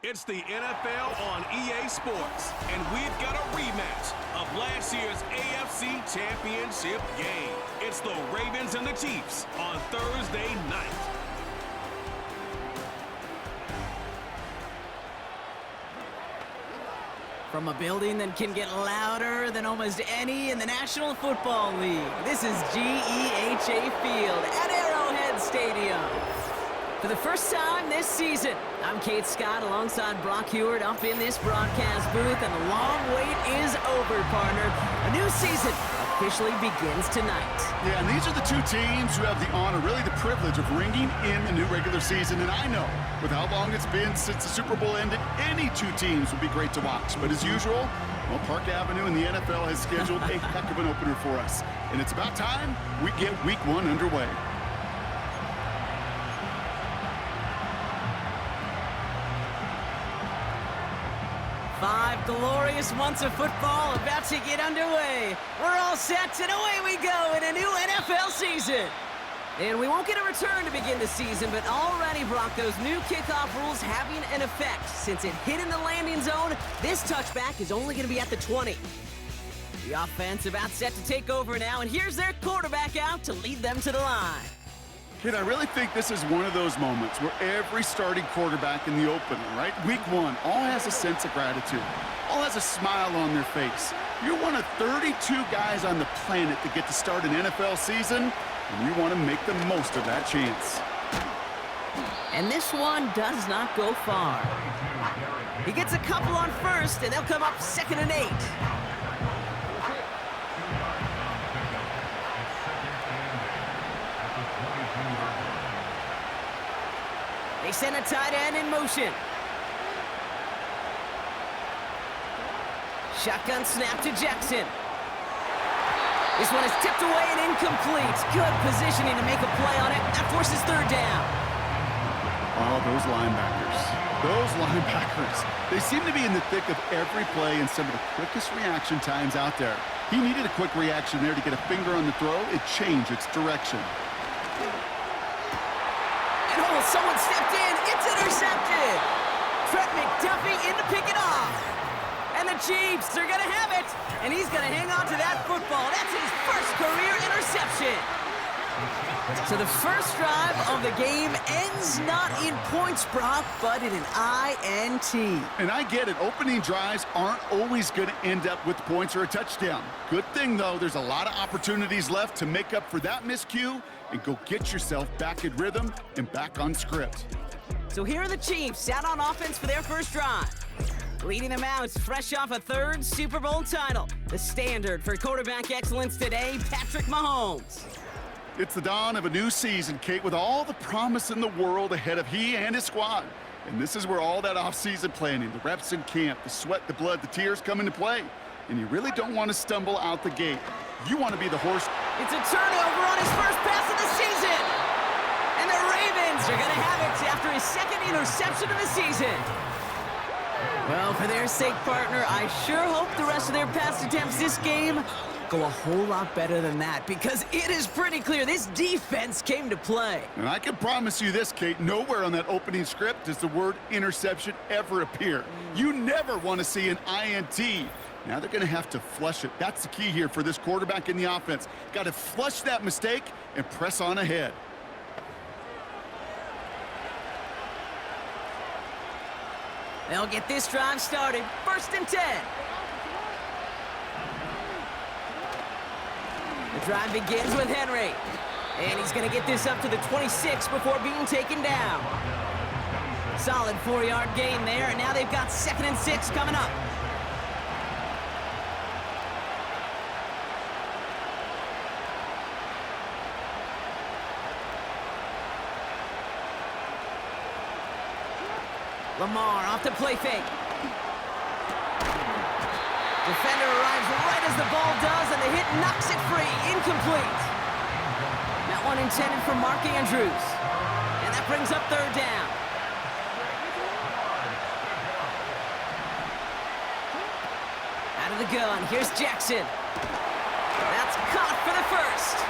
It's the NFL on EA Sports, and we've got a rematch of last year's AFC Championship game. It's the Ravens and the Chiefs on Thursday night. From a building that can get louder than almost any in the National Football League, this is GEHA Field at Arrowhead Stadium. For the first time this season, I'm Kate Scott alongside Brock Heward up in this broadcast booth, and the long wait is over, partner. A new season officially begins tonight. Yeah, and these are the two teams who have the honor, really the privilege of ringing in the new regular season. And I know, with how long it's been since the Super Bowl ended, any two teams would be great to watch. But as usual, well, Park Avenue and the NFL has scheduled a heck of an opener for us. And it's about time we get Week 1 underway. Five glorious months of football about to get underway. We're all set, and away we go in a new NFL season. And we won't get a return to begin the season, but already, Brock, those new kickoff rules having an effect. Since it hit in the landing zone, this touchback is only going to be at the 20. The offense about set to take over now, and here's their quarterback out to lead them to the line. Kid, I really think this is one of those moments where every starting quarterback in the opener, right? Week 1, all has a sense of gratitude. All has a smile on their face. You're one of 32 guys on the planet that get to start an NFL season, and you want to make the most of that chance. And this one does not go far. He gets a couple on first, and they'll come up 2nd and 8. They send a tight end in motion. Shotgun snap to Jackson. This one is tipped away and incomplete. Good positioning to make a play on it. That forces 3rd down. Oh, those linebackers. Those linebackers. They seem to be in the thick of every play and some of the quickest reaction times out there. He needed a quick reaction there to get a finger on the throw. It changed its direction. Someone stepped in. It's intercepted. Trent McDuffie in to pick it off. And the Chiefs are going to have it. And he's going to hang on to that football. That's his first career interception. So the first drive of the game ends not in points, Brock, but in an INT. And I get it. Opening drives aren't always going to end up with points or a touchdown. Good thing, though, there's a lot of opportunities left to make up for that miscue and go get yourself back in rhythm and back on script. So here are the Chiefs out on offense for their first drive. Leading them out, fresh off a 3rd Super Bowl title. The standard for quarterback excellence today, Patrick Mahomes. It's the dawn of a new season, Kate, with all the promise in the world ahead of he and his squad. And this is where all that off-season planning, the reps in camp, the sweat, the blood, the tears come into play. And you really don't want to stumble out the gate. You want to be the horse. It's a turnover on his first pass of the season. And the Ravens are going to have it after his 2nd interception of the season. Well, for their sake, partner, I sure hope the rest of their pass attempts this game go a whole lot better than that, because it is pretty clear this defense came to play. And I can promise you this, Kate, nowhere on that opening script does the word interception ever appear. You never want to see an INT. Now they're going to have to flush it. That's the key here for this quarterback in the offense. Got to flush that mistake and press on ahead. They'll get this drive started. 1st and 10. The drive begins with Henry. And he's going to get this up to the 26 before being taken down. Solid 4-yard gain there, and now they've got 2nd and 6 coming up. Lamar off the play fake. Defender arrives right as the ball does, and the hit knocks it free. Incomplete. That one intended for Mark Andrews. And that brings up 3rd down. Out of the gun, here's Jackson. That's caught for the first.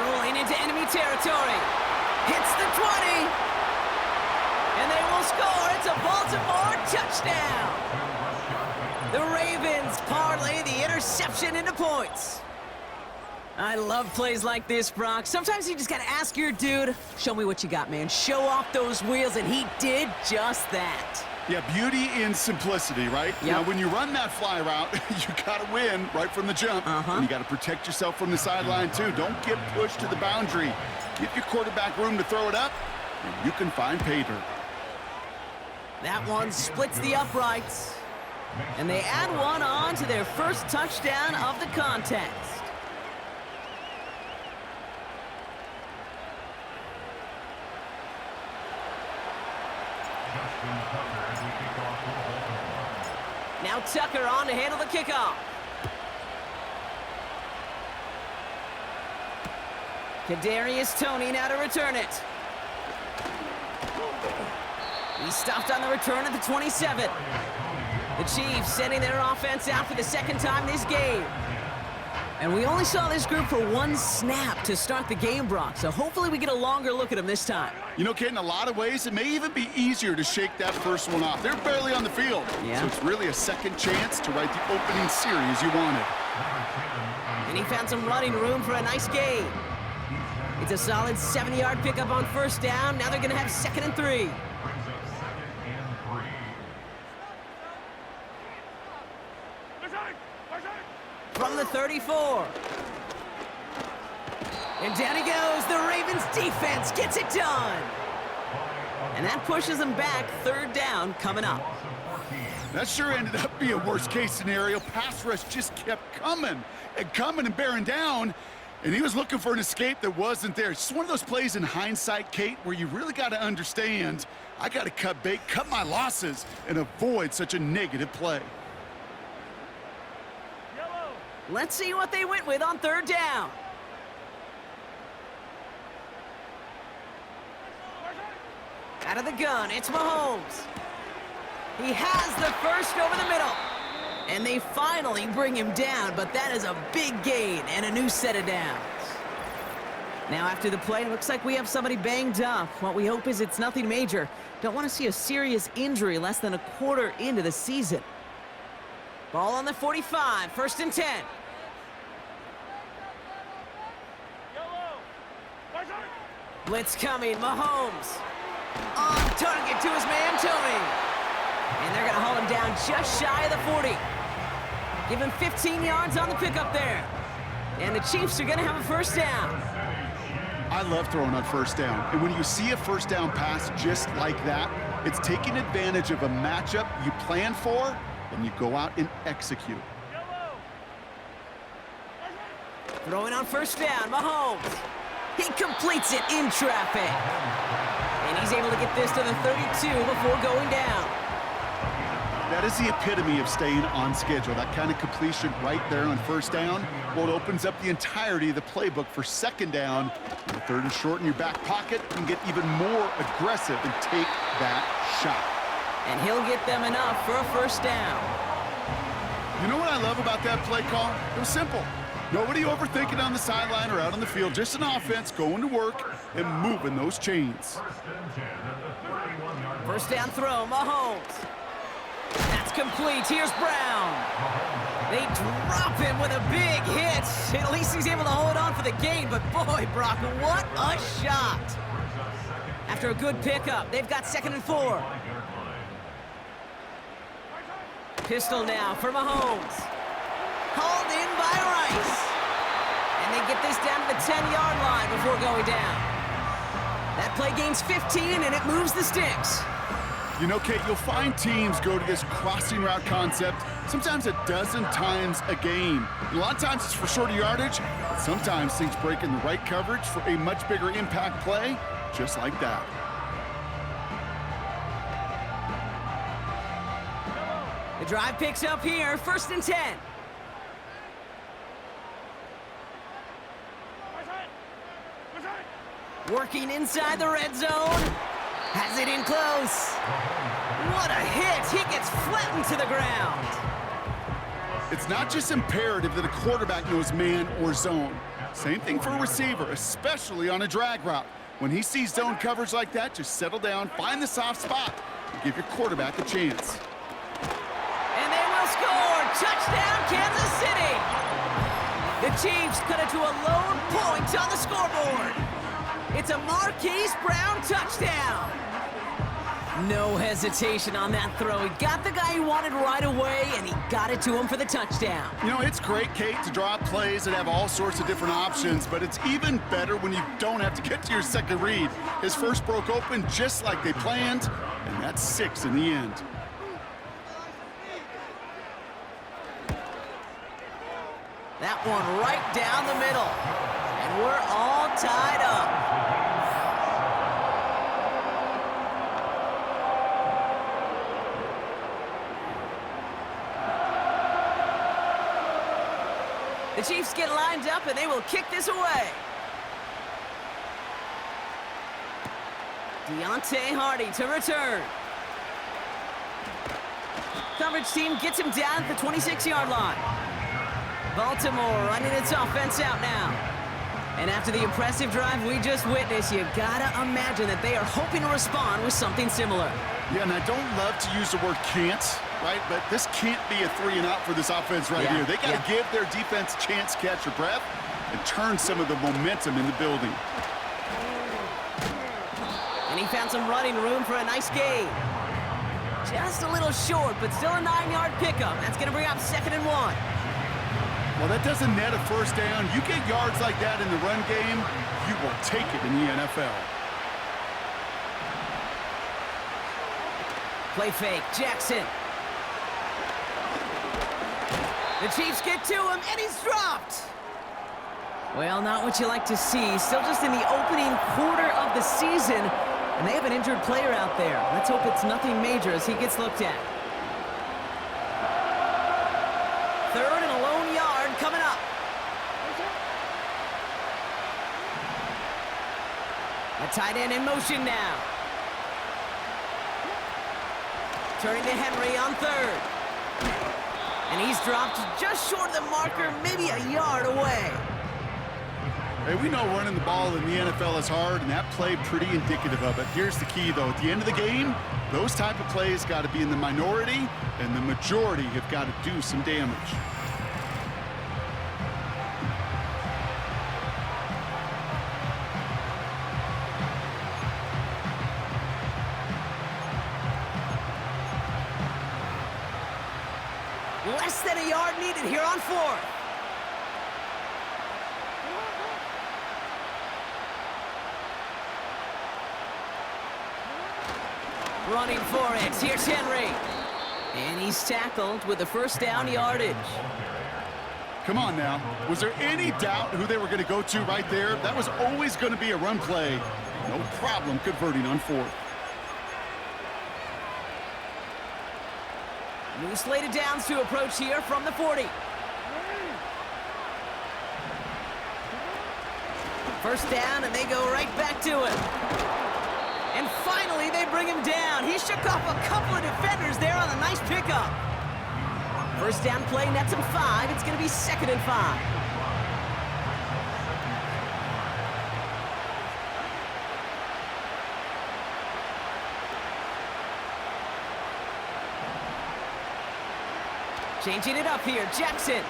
Rolling into enemy territory. Hits the 20. And they will score. It's a Baltimore touchdown! The Ravens parlay the interception into points. I love plays like this, Brock. Sometimes you just got to ask your dude, show me what you got, man. Show off those wheels, and he did just that. Yeah, beauty in simplicity, right? Yep. Now, when you run that fly route, you got to win right from the jump. And you got to protect yourself from the sideline, too. Don't get pushed to the boundary. Give your quarterback room to throw it up, and you can find pay dirt. That one splits the uprights. And they add one on to their first touchdown of the contest. Now Tucker on to handle the kickoff. Kadarius Toney now to return it. He stopped on the return at the 27. The Chiefs sending their offense out for the second time this game. And we only saw this group for one snap to start the game, Brock, so hopefully we get a longer look at them this time. You know, Kate, in a lot of ways, it may even be easier to shake that first one off. They're barely on the field, so it's really a second chance to write the opening series you wanted. And he found some running room for a nice gain. It's a solid 7-yard pickup on first down. Now they're going to have 2nd and 3. From the 34. And down he goes. The Ravens defense gets it done. And that pushes them back. 3rd down coming up. That sure ended up being a worst-case scenario. Pass rush just kept coming and bearing down. And he was looking for an escape that wasn't there. It's just one of those plays in hindsight, Kate, where you really got to understand, I got to cut bait, cut my losses, and avoid such a negative play. Let's see what they went with on 3rd down. Out of the gun, it's Mahomes. He has the first over the middle. And they finally bring him down, but that is a big gain and a new set of downs. Now after the play, it looks like we have somebody banged up. What we hope is it's nothing major. Don't want to see a serious injury less than a quarter into the season. Ball on the 45, 1st and 10. Blitz coming, Mahomes. On target to his man, Toney. And they're going to haul him down just shy of the 40. Give him 15 yards on the pickup there. And the Chiefs are going to have a 1st down. I love throwing on 1st down. And when you see a 1st down pass just like that, it's taking advantage of a matchup you plan for, and you go out and execute. Throwing on 1st down, Mahomes. He completes it in traffic. And he's able to get this to the 32 before going down. That is the epitome of staying on schedule. That kind of completion right there on 1st down. Well, it opens up the entirety of the playbook for 2nd down. The 3rd and short in your back pocket, you can get even more aggressive and take that shot. And he'll get them enough for a 1st down. You know what I love about that play call? It was simple. Nobody overthinking on the sideline or out on the field. Just an offense going to work and moving those chains. 1st down throw, Mahomes. That's complete. Here's Brown. They drop him with a big hit. At least he's able to hold on for the game. But boy, Brock, what a shot. After a good pickup, they've got 2nd and 4. Pistol now for Mahomes. Hauled in by Rice. And they get this down to the 10-yard line before going down. That play gains 15, and it moves the sticks. You know, Kate, you'll find teams go to this crossing route concept sometimes a dozen times a game. And a lot of times it's for shorter yardage, but sometimes things break in the right coverage for a much bigger impact play, just like that. The drive picks up here, 1st and 10. Working inside the red zone. Has it in close. What a hit. He gets flattened to the ground. It's not just imperative that a quarterback knows man or zone. Same thing for a receiver, especially on a drag route. When he sees zone coverage like that, just settle down, find the soft spot, and give your quarterback a chance. And they will score! Touchdown, Kansas City! The Chiefs cut it to a lone point on the scoreboard. It's a Marquise Brown touchdown. No hesitation on that throw. He got the guy he wanted right away, and he got it to him for the touchdown. You know, it's great, Kate, to draw up plays that have all sorts of different options, but it's even better when you don't have to get to your second read. His first broke open just like they planned, and that's 6 in the end. That one right down the middle, and we're all tied up. The Chiefs get lined up, and they will kick this away. Deontay Hardy to return. Coverage team gets him down at the 26-yard line. Baltimore running its offense out now. And after the impressive drive we just witnessed, you gotta imagine that they are hoping to respond with something similar. Yeah, and I don't love to use the word can't, right? But this can't be a 3-and-out for this offense right here. They got to give their defense a chance to catch their breath and turn some of the momentum in the building. And he found some running room for a nice gain. Just a little short, but still a 9-yard pickup. That's going to bring up 2nd and 1. Well, that doesn't net a first down. You get yards like that in the run game, you will take it in the NFL. Play fake, Jackson. The Chiefs get to him, and he's dropped. Well, not what you like to see. Still just in the opening quarter of the season, and they have an injured player out there. Let's hope it's nothing major as he gets looked at. 3rd and a lone yard coming up. A tight end in motion now. Turning to Henry on 3rd. And he's dropped just short of the marker, maybe a yard away. Hey, we know running the ball in the NFL is hard, and that play pretty indicative of it. Here's the key, though. At the end of the game, those type of plays got to be in the minority, and the majority have got to do some damage. Less than a yard needed here on 4th. Running for it. Here's Henry. And he's tackled with the first down yardage. Come on now. Was there any doubt who they were going to go to right there? That was always going to be a run play. No problem converting on 4th. New slated downs to approach here from the 40. First down, and they go right back to it. And finally, they bring him down. He shook off a couple of defenders there on a nice pickup. First down play nets him 5. It's going to be 2nd and 5. Changing it up here, Jackson.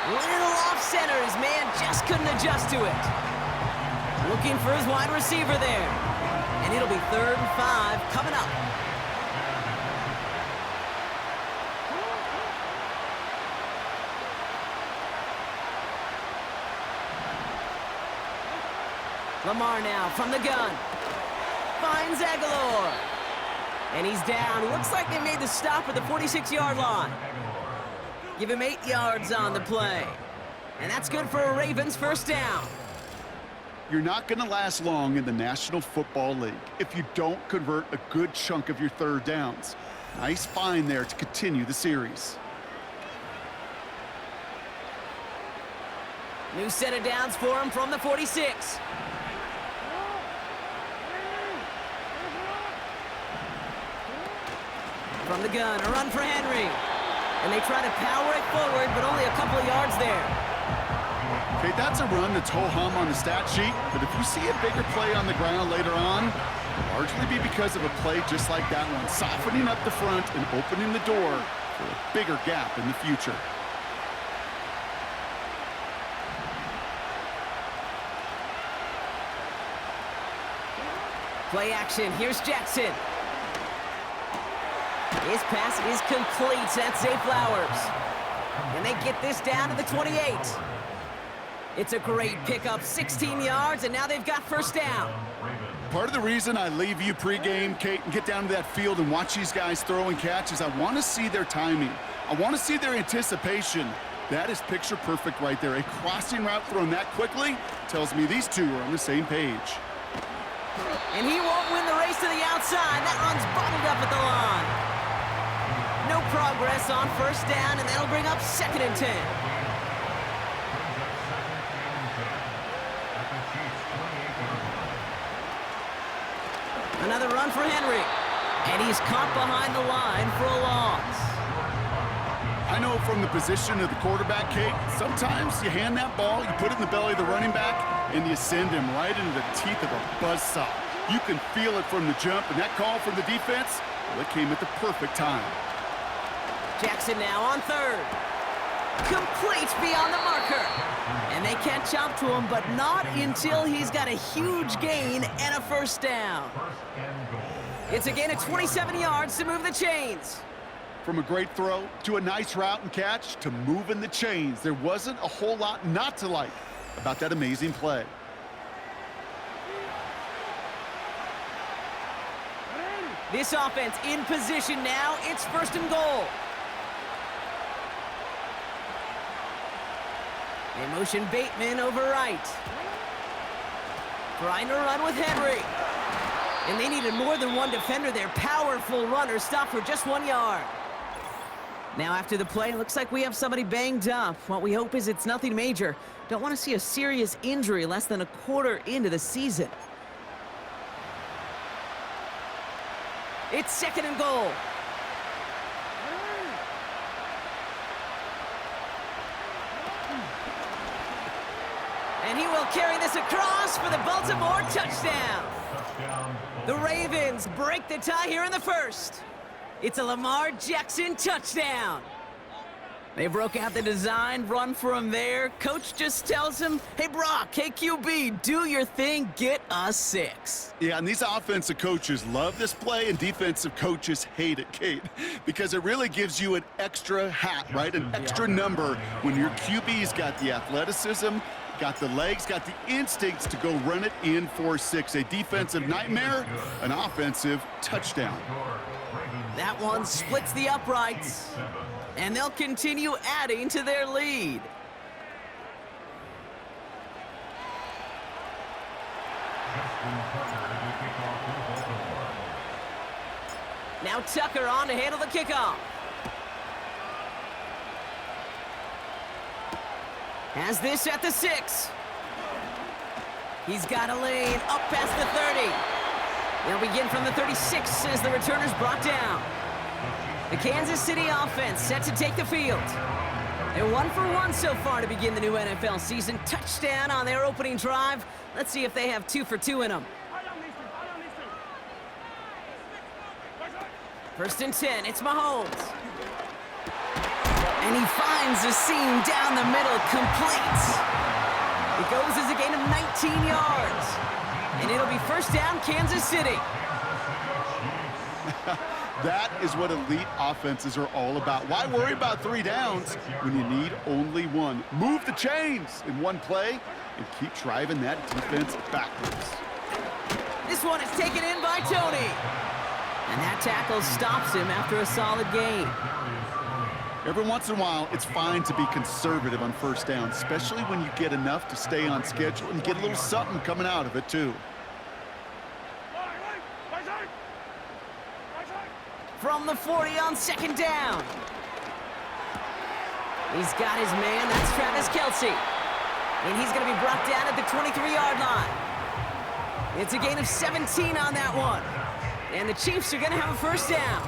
Little off center, his man just couldn't adjust to it. Looking for his wide receiver there. And it'll be 3rd and 5 coming up. Lamar now from the gun. Finds Aguilar. And he's down. Looks like they made the stop at the 46-yard line. Give him 8 yards on the play. And that's good for a Ravens first down. You're not going to last long in the National Football League if you don't convert a good chunk of your 3rd downs. Nice find there to continue the series. New set of downs for him from the 46. From the gun, a run for Henry. And they try to power it forward, but only a couple of yards there. Okay, that's a run that's ho-hum on the stat sheet, but if you see a bigger play on the ground later on, it'll largely be because of a play just like that one, softening up the front and opening the door for a bigger gap in the future. Play action. Here's Jackson. His pass is complete. That's Zay Flowers. And they get this down to the 28. It's a great pickup, 16 yards, and now they've got first down. Part of the reason I leave you pregame, Kate, and get down to that field and watch these guys throw and catch is I want to see their timing. I want to see their anticipation. That is picture perfect right there. A crossing route thrown that quickly tells me these two are on the same page. And he won't win the race to the outside. That run's bottled up at the line. No progress on first down, and that'll bring up 2nd and 10. Another run for Henry. And he's caught behind the line for a loss. I know from the position of the quarterback, Kate, sometimes you hand that ball, you put it in the belly of the running back, and you send him right into the teeth of a buzzsaw. You can feel it from the jump, and that call from the defense, well, it came at the perfect time. Jackson now on 3rd. Complete beyond the marker. And they catch up to him, but not until he's got a huge gain and a first down. It's a gain of 27 yards to move the chains. From a great throw to a nice route and catch to moving the chains, there wasn't a whole lot not to like about that amazing play. This offense in position now. It's 1st and goal. They motion Bateman over right. Trying to run with Henry. And they needed more than one defender. Their powerful runner stopped for just 1 yard. Now after the play, it looks like we have somebody banged up. What we hope is it's nothing major. Don't want to see a serious injury less than a quarter into the season. It's 2nd and goal. And he will carry this across for the Baltimore touchdown. The Ravens break the tie here in the 1st. It's a Lamar Jackson touchdown. They broke out the design, run for him there. Coach just tells him, hey, Brock, hey, QB, do your thing, get us 6. Yeah, and these offensive coaches love this play, and defensive coaches hate it, Kate, because it really gives you an extra hat, right? An extra number when your QB's got the athleticism, got the legs, got the instincts to go run it in for 6. A defensive nightmare, an offensive touchdown. That one splits the uprights, and they'll continue adding to their lead. Now Tucker on to handle the kickoff. Has this at the 6. He's got a lane up past the 30. They'll begin from the 36 as the returner's brought down. The Kansas City offense set to take the field. They're 1 for 1 so far to begin the new NFL season. Touchdown on their opening drive. Let's see if they have 2 for 2 in them. 1st and 10, it's Mahomes. And he finds a seam down the middle, complete. It goes as a gain of 19 yards. And it'll be first down, Kansas City. That is what elite offenses are all about. Why worry about 3 downs when you need only 1? Move the chains in one play and keep driving that defense backwards. This one is taken in by Tony. And that tackle stops him after a solid gain. Every once in a while, it's fine to be conservative on first down, especially when you get enough to stay on schedule and get a little something coming out of it, too. From the 40 on 2nd down. He's got his man. That's Travis Kelce. And he's going to be brought down at the 23-yard line. It's a gain of 17 on that one. And the Chiefs are going to have a first down.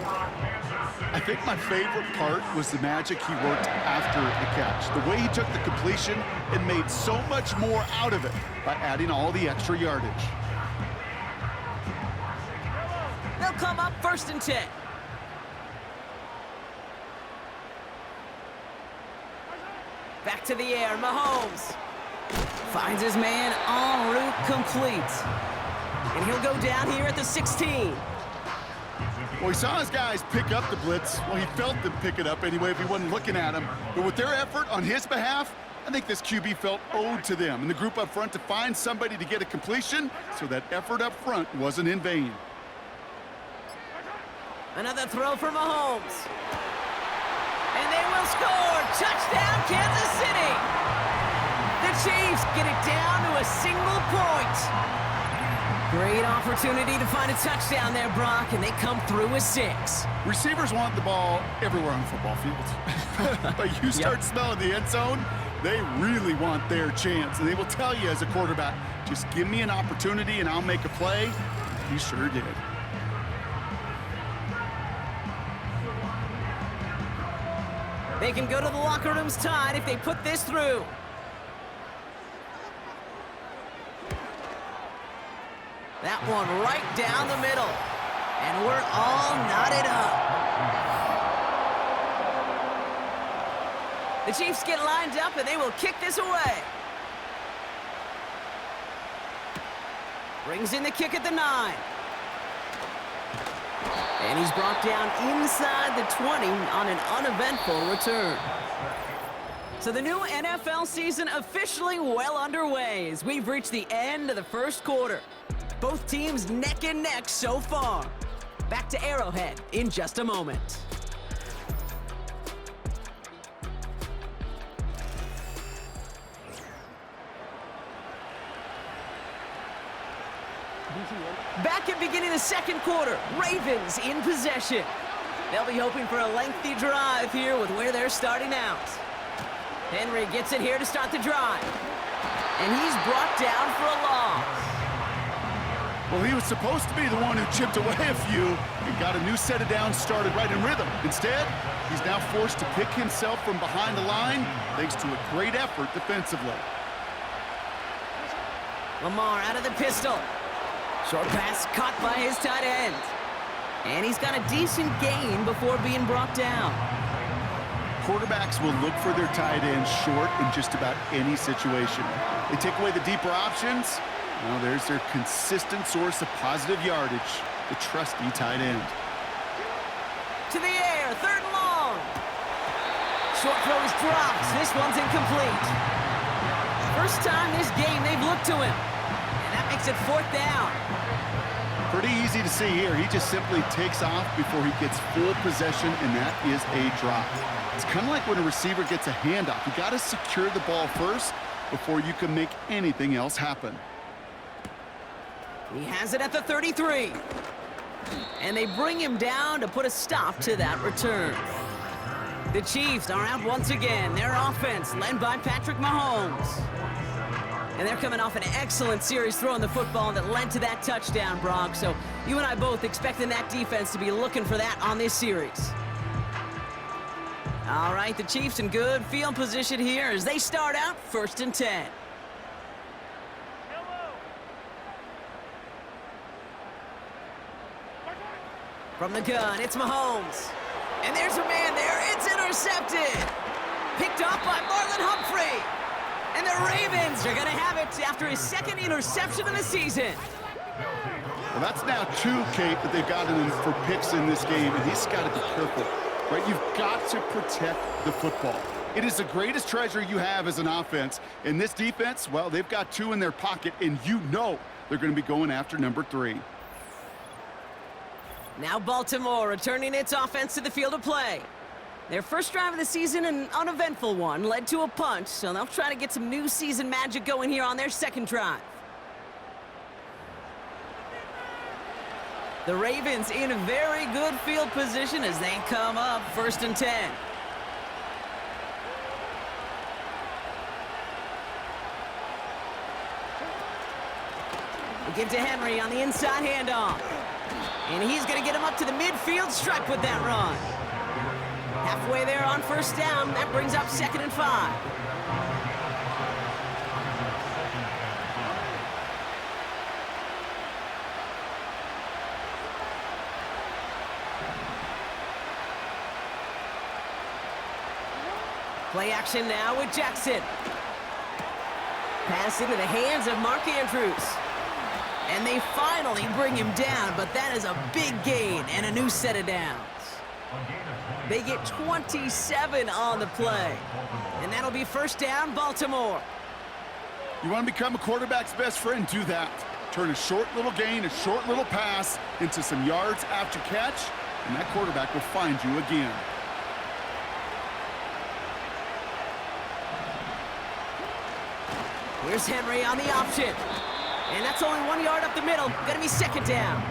I think my favorite part was the magic he worked after the catch. The way he took the completion and made so much more out of it by adding all the extra yardage. They'll come up 1st and 10. Back to the air, Mahomes. Finds his man en route complete. And he'll go down here at the 16. Well, he saw his guys pick up the blitz. Well, he felt them pick it up anyway if he wasn't looking at him. But with their effort on his behalf, I think this QB felt owed to them and the group up front to find somebody to get a completion so that effort up front wasn't in vain. Another throw for Mahomes. And they will score. Touchdown, Kansas City. The Chiefs get it down to a single point. Great opportunity to find a touchdown there, Brock, and they come through with 6. Receivers want the ball everywhere on the football field. But you start smelling the end zone, they really want their chance. And they will tell you as a quarterback, just give me an opportunity and I'll make a play. He sure did. They can go to the locker rooms tied if they put this through. That one right down the middle. And we're all knotted up. The Chiefs get lined up and they will kick this away. Brings in the kick at the 9. And he's brought down inside the 20 on an uneventful return. So the new NFL season officially well underway as we've reached the end of the first quarter. Both teams neck and neck so far. Back to Arrowhead in just a moment. Back at beginning of the second quarter, Ravens in possession. They'll be hoping for a lengthy drive here with where they're starting out. Henry gets it here to start the drive. And he's brought down for a loss. Well, he was supposed to be the one who chipped away a few and got a new set of downs started right in rhythm. Instead, he's now forced to pick himself from behind the line thanks to a great effort defensively. Lamar out of the pistol. Short pass caught by his tight end. And he's got a decent gain before being brought down. Quarterbacks will look for their tight ends short in just about any situation. They take away the deeper options. Well, there's their consistent source of positive yardage, the trusty tight end. To the air, 3rd and long. Short throw is dropped. This one's incomplete. First time this game they've looked to him. And that makes it 4th down. Pretty easy to see here. He just simply takes off before he gets full possession, and that is a drop. It's kind of like when a receiver gets a handoff. You got to secure the ball first before you can make anything else happen. He has it at the 33. And they bring him down to put a stop to that return. The Chiefs are out once again. Their offense led by Patrick Mahomes. And they're coming off an excellent series throwing the football that led to that touchdown, Brock. So you and I both expecting that defense to be looking for that on this series. All right, the Chiefs in good field position here as they start out 1st and 10. From the gun, it's Mahomes. And there's a man there. It's intercepted. Picked off by Marlon Humphrey. And the Ravens are going to have it after his 2nd interception of the season. Well, that's now 2, Kate, that they've gotten him for picks in this game, and he's got to be careful, right? You've got to protect the football. It is the greatest treasure you have as an offense. In this defense, well, they've got 2 in their pocket, and you know they're going to be going after number 3. Now Baltimore returning its offense to the field of play. Their first drive of the season, an uneventful one, led to a punt, so they'll try to get some new season magic going here on their 2nd drive. The Ravens in a very good field position as they come up 1st and 10. We give to Henry on the inside handoff. And he's going to get him up to the midfield stripe with that run. Halfway there on first down. That brings up 2nd and 5. Play action now with Jackson. Pass into the hands of Mark Andrews. And they finally bring him down, but that is a big gain and a new set of downs. They get 27 on the play. And that'll be first down, Baltimore. You want to become a quarterback's best friend, do that. Turn a short little gain, a short little pass into some yards after catch, and that quarterback will find you again. Here's Henry on the option. And that's only 1 yard up the middle. Gonna be 2nd down.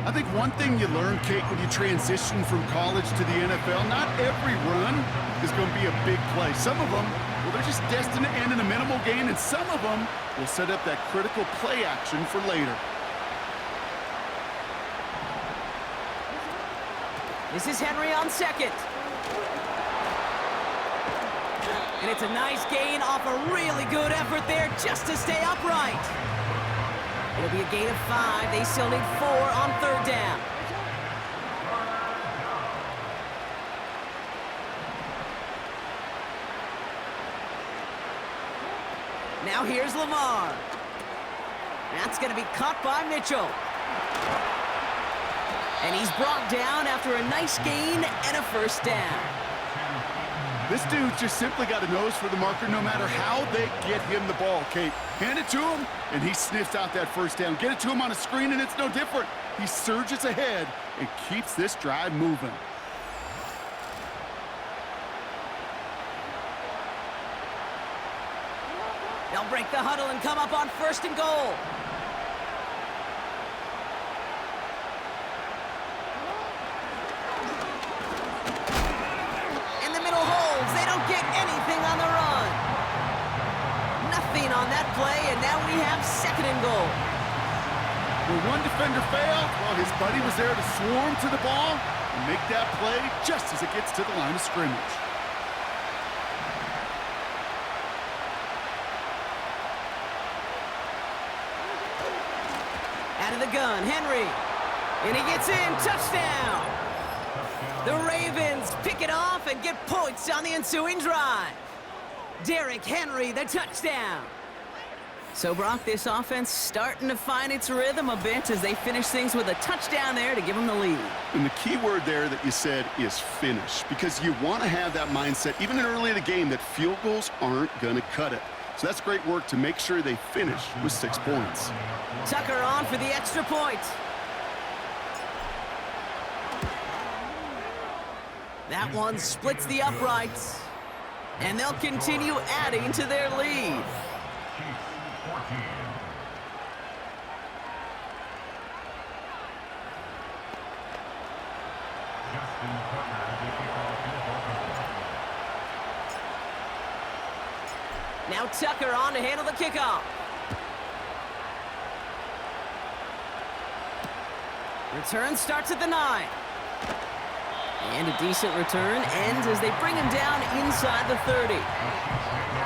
I think one thing you learn, Kate, when you transition from college to the NFL, not every run is going to be a big play. Some of them, well, they're just destined to end in a minimal gain, and some of them will set up that critical play action for later. This is Henry on 2nd. And it's a nice gain off a really good effort there just to stay upright. It'll be a gain of 5. They still need 4 on 3rd down. Now here's Lamar. That's going to be caught by Mitchell. And he's brought down after a nice gain and a first down. This dude just simply got a nose for the marker no matter how they get him the ball, Kate. Hand it to him, and he sniffs out that first down. Get it to him on a screen, and it's no different. He surges ahead and keeps this drive moving. They'll break the huddle and come up on 1st and goal. Anything on the run. Nothing on that play, and now we have 2nd and goal. When one defender failed, well, his buddy was there to swarm to the ball and make that play just as it gets to the line of scrimmage. Out of the gun, Henry. And he gets in, touchdown. The Ravens pick it off and get points on the ensuing drive. Derrick Henry, the touchdown. So, Brock, this offense starting to find its rhythm a bit as they finish things with a touchdown there to give them the lead. And the key word there that you said is finish, because you want to have that mindset, even early in the game, that field goals aren't going to cut it. So that's great work to make sure they finish with 6 points. Tucker on for the extra point. That one splits the uprights, and they'll continue adding to their lead. Now Tucker on to handle the kickoff. Return starts at the 9. And a decent return ends as they bring him down inside the 30.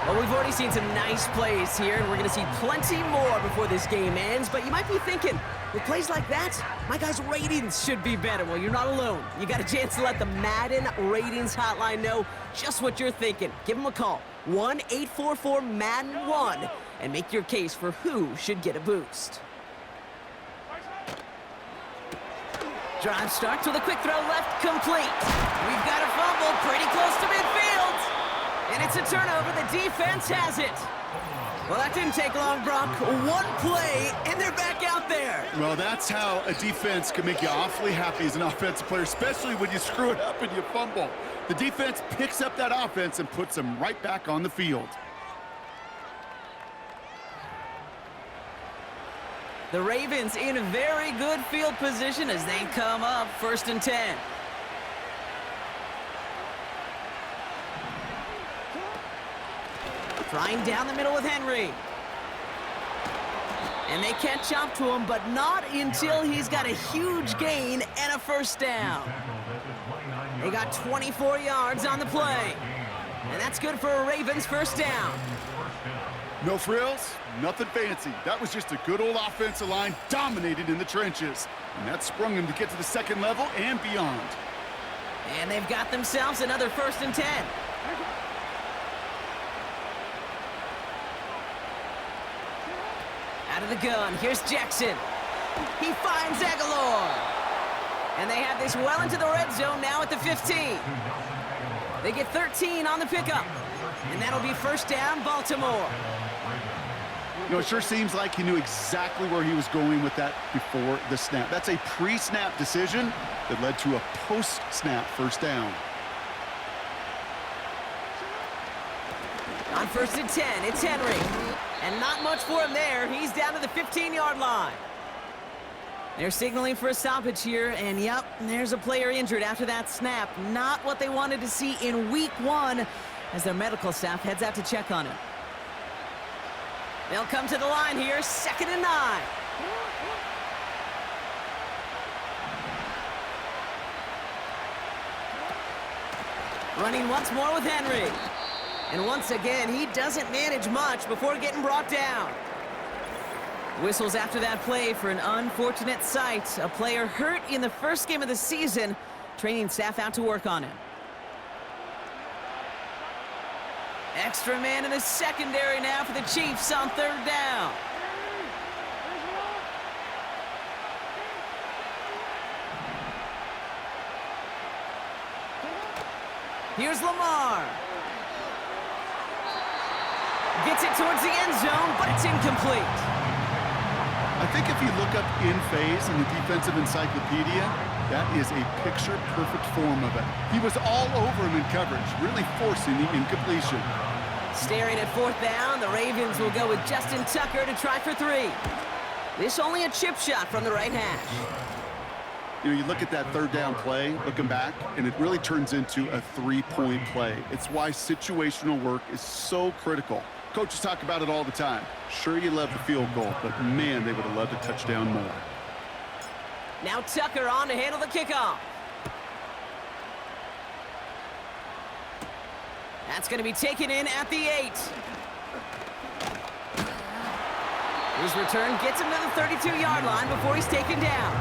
Well, we've already seen some nice plays here, and we're going to see plenty more before this game ends. But you might be thinking, with plays like that, my guys' ratings should be better. Well, you're not alone. You got a chance to let the Madden Ratings Hotline know just what you're thinking. Give them a call, 1-844-MADDEN-1, and make your case for who should get a boost. Drive starts with a quick throw left, complete. We've got a fumble pretty close to midfield. And it's a turnover. The defense has it. Well, that didn't take long, Brock. One play, and they're back out there. Well, that's how a defense can make you awfully happy as an offensive player, especially when you screw it up and you fumble. The defense picks up that offense and puts them right back on the field. The Ravens in a very good field position as they come up 1st and 10. Trying down the middle with Henry. And they can't chop to him, but not until he's got a huge gain and a first down. They got 24 yards on the play. And that's good for a Ravens first down. No frills, nothing fancy. That was just a good old offensive line dominated in the trenches. And that sprung him to get to the second level and beyond. And they've got themselves another 1st and 10. Out of the gun, here's Jackson. He finds Aguilar. And they have this well into the red zone now at the 15. They get 13 on the pickup. And that'll be first down, Baltimore. You know, it sure seems like he knew exactly where he was going with that before the snap. That's a pre-snap decision that led to a post-snap first down. On 1st and 10, it's Henry. And not much for him there. He's down to the 15-yard line. They're signaling for a stoppage here, and yep, there's a player injured after that snap. Not what they wanted to see in week 1 as their medical staff heads out to check on him. They'll come to the line here, 2nd and 9. Running once more with Henry. And once again, he doesn't manage much before getting brought down. Whistles after that play for an unfortunate sight. A player hurt in the first game of the season. Training staff out to work on him. Extra man in the secondary now for the Chiefs on 3rd down. Here's Lamar. Gets it towards the end zone, but it's incomplete. I think if you look up in phase in the defensive encyclopedia, that is a picture-perfect form of it. He was all over him in coverage, really forcing the incompletion. Staring at 4th down, the Ravens will go with Justin Tucker to try for 3. This only a chip shot from the right hash. You know, you look at that 3rd down play, looking back, and it really turns into a 3-point play. It's why situational work is so critical. Coaches talk about it all the time. Sure, you love the field goal, but man, they would have loved a touchdown more. Now Tucker on to handle the kickoff. That's going to be taken in at the 8. His return gets him to the 32-yard line before he's taken down.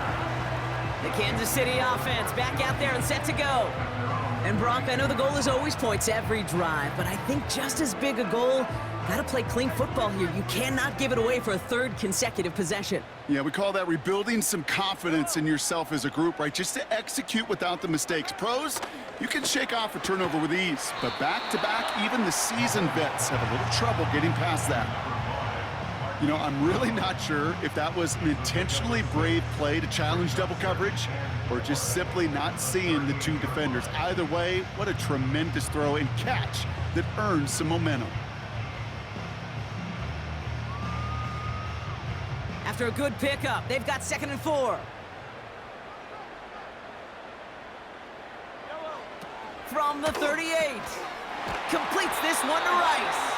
The Kansas City offense back out there and set to go. And Brock, I know the goal is always points every drive, but I think just as big a goal, gotta play clean football here. You cannot give it away for a 3rd consecutive possession. Yeah, we call that rebuilding some confidence in yourself as a group, right? Just to execute without the mistakes. Pros, you can shake off a turnover with ease, but back-to-back, even the seasoned vets have a little trouble getting past that. You know, I'm really not sure if that was an intentionally brave play to challenge double coverage or just simply not seeing the 2 defenders. Either way, what a tremendous throw and catch that earns some momentum. After a good pickup, they've got 2nd and 4. From the 38. Completes this one to Rice.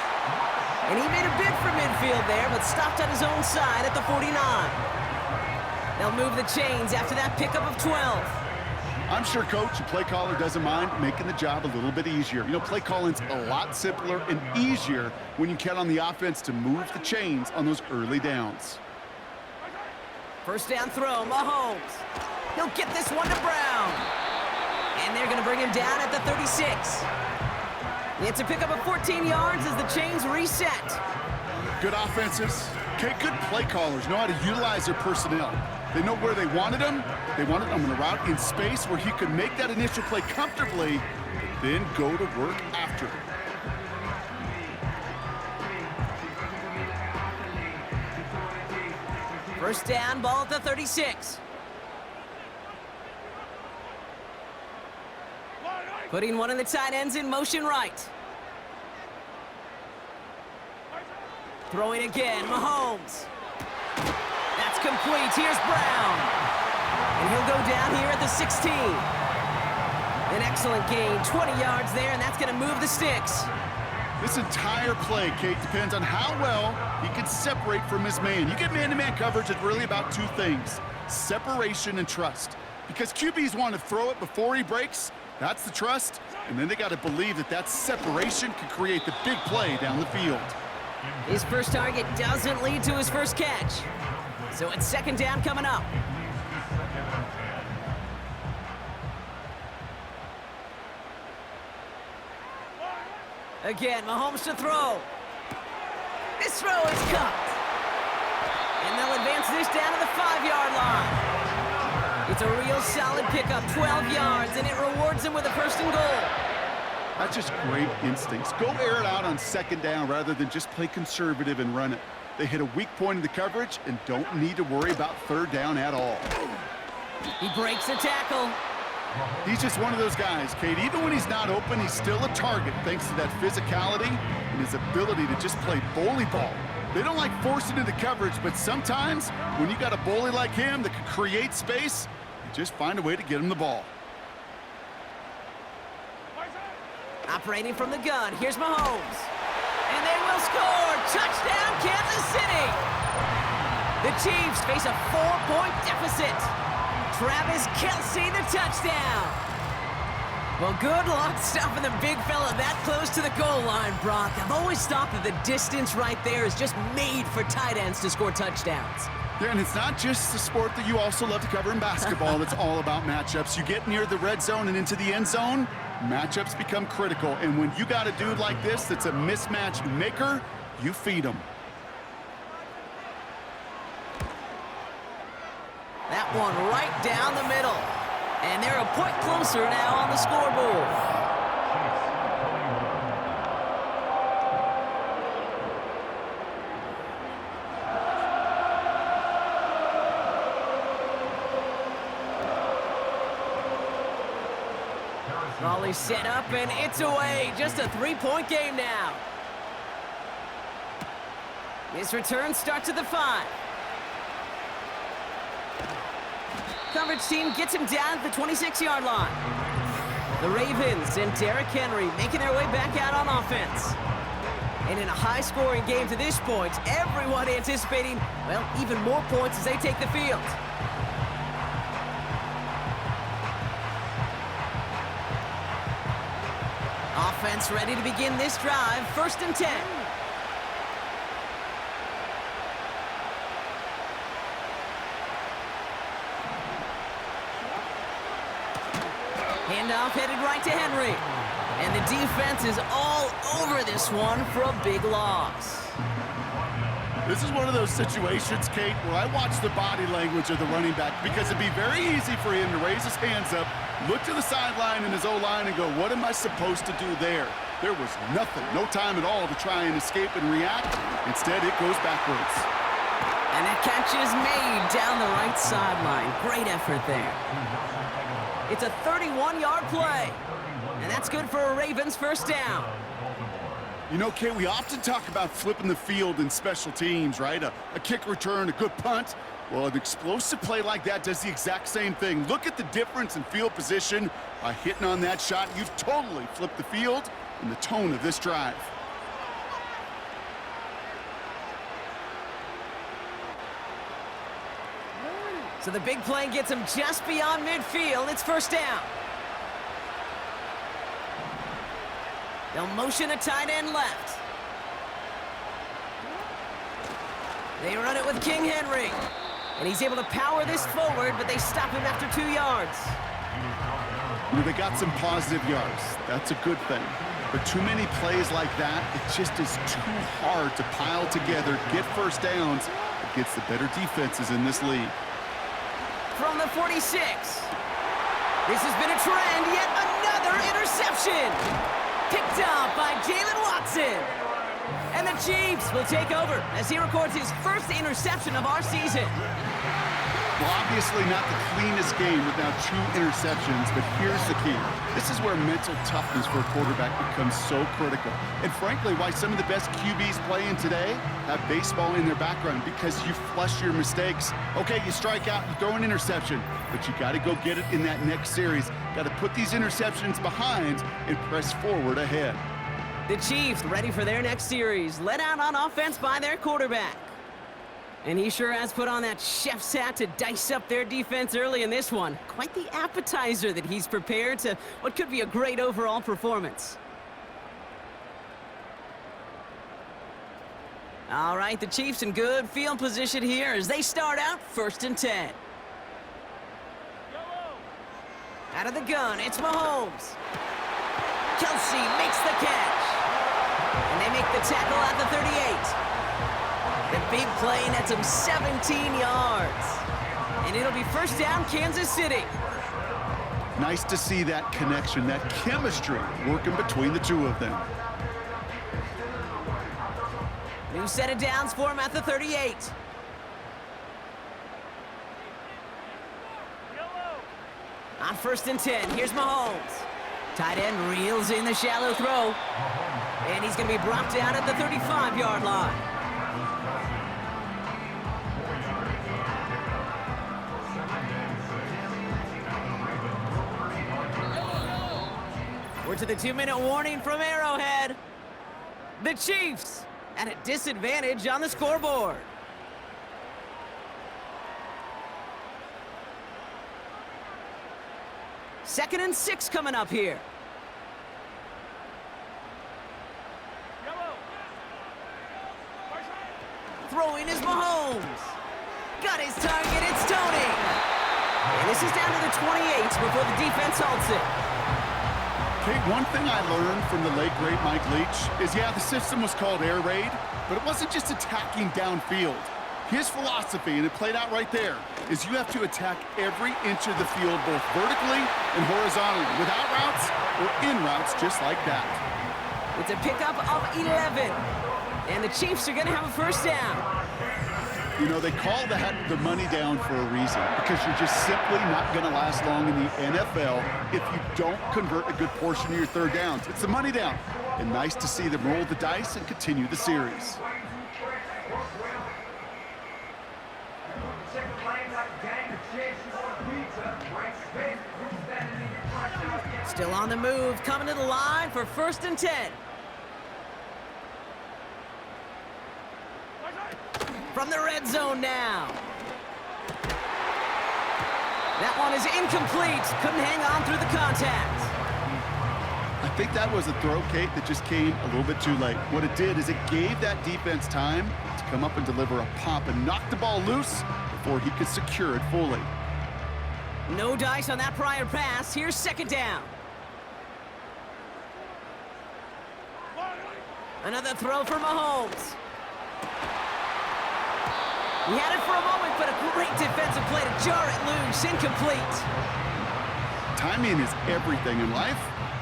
And he made a bid for midfield there, but stopped on his own side at the 49. They'll move the chains after that pickup of 12. I'm sure coach and play caller doesn't mind making the job a little bit easier. You know, play calling's a lot simpler and easier when you count on the offense to move the chains on those early downs. First down throw, Mahomes. He'll get this one to Brown. And they're going to bring him down at the 36. It's a pickup of 14 yards as the chains reset. Good offenses. Okay, good play callers know how to utilize their personnel. They know where they wanted them. They wanted them in a route in space where he could make that initial play comfortably, but then go to work after. First down, ball at the 36. Putting one of the tight ends in motion right. Throwing again, Mahomes. That's complete. Here's Brown. And he'll go down here at the 16. An excellent gain, 20 yards there, and that's going to move the sticks. This entire play, Kate, depends on how well he can separate from his man. You get man-to-man coverage, it's really about two things, separation and trust. Because QBs want to throw it before he breaks, that's the trust, and then they got to believe that that separation can create the big play down the field. His first target doesn't lead to his first catch. So it's second down coming up. Again, Mahomes to throw. This throw is caught. And they'll advance this down to the 5-yard line. It's a real solid pickup, 12 yards, and it rewards them with a first and goal. That's just great instincts. Go air it out on second down rather than just play conservative and run it. They hit a weak point in the coverage and don't need to worry about third down at all. He breaks a tackle. He's just one of those guys, Kate. Even when he's not open, he's still a target thanks to that physicality and his ability to just play bully ball. They don't like forcing into coverage, but sometimes when you got a bully like him that can create space, you just find a way to get him the ball. Operating from the gun, here's Mahomes. And they will score! Touchdown, Kansas City! The Chiefs face a 4-point deficit. Travis Kelce, the touchdown. Well, good luck stopping the big fella that close to the goal line, Brock. I've always thought that the distance right there is just made for tight ends to score touchdowns. Yeah, and it's not just the sport that you also love to cover in basketball. That's all about matchups. You get near the red zone and into the end zone, matchups become critical. And when you got a dude like this that's a mismatch maker, you feed him. That one right down the middle. And they're a point closer now on the scoreboard. Raleigh set up and it's away. Just a 3-point game now. This return starts at the 5. Coverage team gets him down at the 26-yard line. The Ravens and Derrick Henry making their way back out on offense. And in a high-scoring game to this point, everyone anticipating, well, even more points as they take the field. Offense ready to begin this drive, 1st and 10. Handoff headed right to Henry. And the defense is all over this one for a big loss. This is one of those situations, Kate, where I watch the body language of the running back because it'd be very easy for him to raise his hands up, look to the sideline in his O-line and go, what am I supposed to do there? There was nothing, no time at all to try and escape and react. Instead, it goes backwards. And that catch is made down the right sideline. Great effort there. It's a 31-yard play. And that's good for a Ravens first down. You know, Kate, we often talk about flipping the field in special teams, right? A kick return, a good punt. Well, an explosive play like that does the exact same thing. Look at the difference in field position. By hitting on that shot, you've totally flipped the field and the tone of this drive. So the big play gets him just beyond midfield. It's first down. They'll motion a tight end left. They run it with King Henry. And he's able to power this forward, but they stop him after 2 yards. You know, they got some positive yards. That's a good thing. But too many plays like that, it just is too hard to pile together, get first downs against the better defenses in this league. From the 46. This has been a trend, yet another interception. Picked up by Jalen Watson. And the Chiefs will take over as he records his first interception of our season. Well, obviously not the cleanest game without 2 interceptions, but here's the key. This is where mental toughness for a quarterback becomes so critical. And frankly, why some of the best QBs playing today have baseball in their background, because you flush your mistakes. Okay, you strike out, you throw an interception, but you got to go get it in that next series. Got to put these interceptions behind and press forward ahead. The Chiefs ready for their next series, led out on offense by their quarterback. And he sure has put on that chef's hat to dice up their defense early in this one. Quite the appetizer that he's prepared to what could be a great overall performance. All right, the Chiefs in good field position here as they start out 1st and 10. Out of the gun, it's Mahomes. Kelsey makes the catch. And they make the tackle at the 38. The big play nets him 17 yards. And it'll be 1st down, Kansas City. Nice to see that connection, that chemistry working between the two of them. New set of downs for him at the 38. On 1st and 10, here's Mahomes. Tight end reels in the shallow throw. And he's going to be brought down at the 35-yard line. We're to the 2-minute warning from Arrowhead. The Chiefs at a disadvantage on the scoreboard. Second and 6 coming up here. Throwing is Mahomes. Got his target, it's Tony. And this is down to the 28 before the defense halts it. Okay, one thing I learned from the late, great Mike Leach is, yeah, the system was called air raid, but it wasn't just attacking downfield. His philosophy, and it played out right there, is you have to attack every inch of the field, both vertically and horizontally, without routes or in routes, just like that. It's a pickup of 11. And the Chiefs are going to have a 1st down. You know, they call that the money down for a reason, because you're just simply not going to last long in the NFL if you don't convert a good portion of your 3rd downs. It's the money down. And nice to see them roll the dice and continue the series. Still on the move, coming to the line for 1st and 10. From the red zone now. That one is incomplete. Couldn't hang on through the contact. I think that was a throw, Kate, that just came a little bit too late. What it did is it gave that defense time to come up and deliver a pop and knock the ball loose before he could secure it fully. No dice on that prior pass. Here's 2nd down. Another throw for Mahomes. He had it for a moment, but a great defensive play to jar it loose. Incomplete. Timing is everything in life,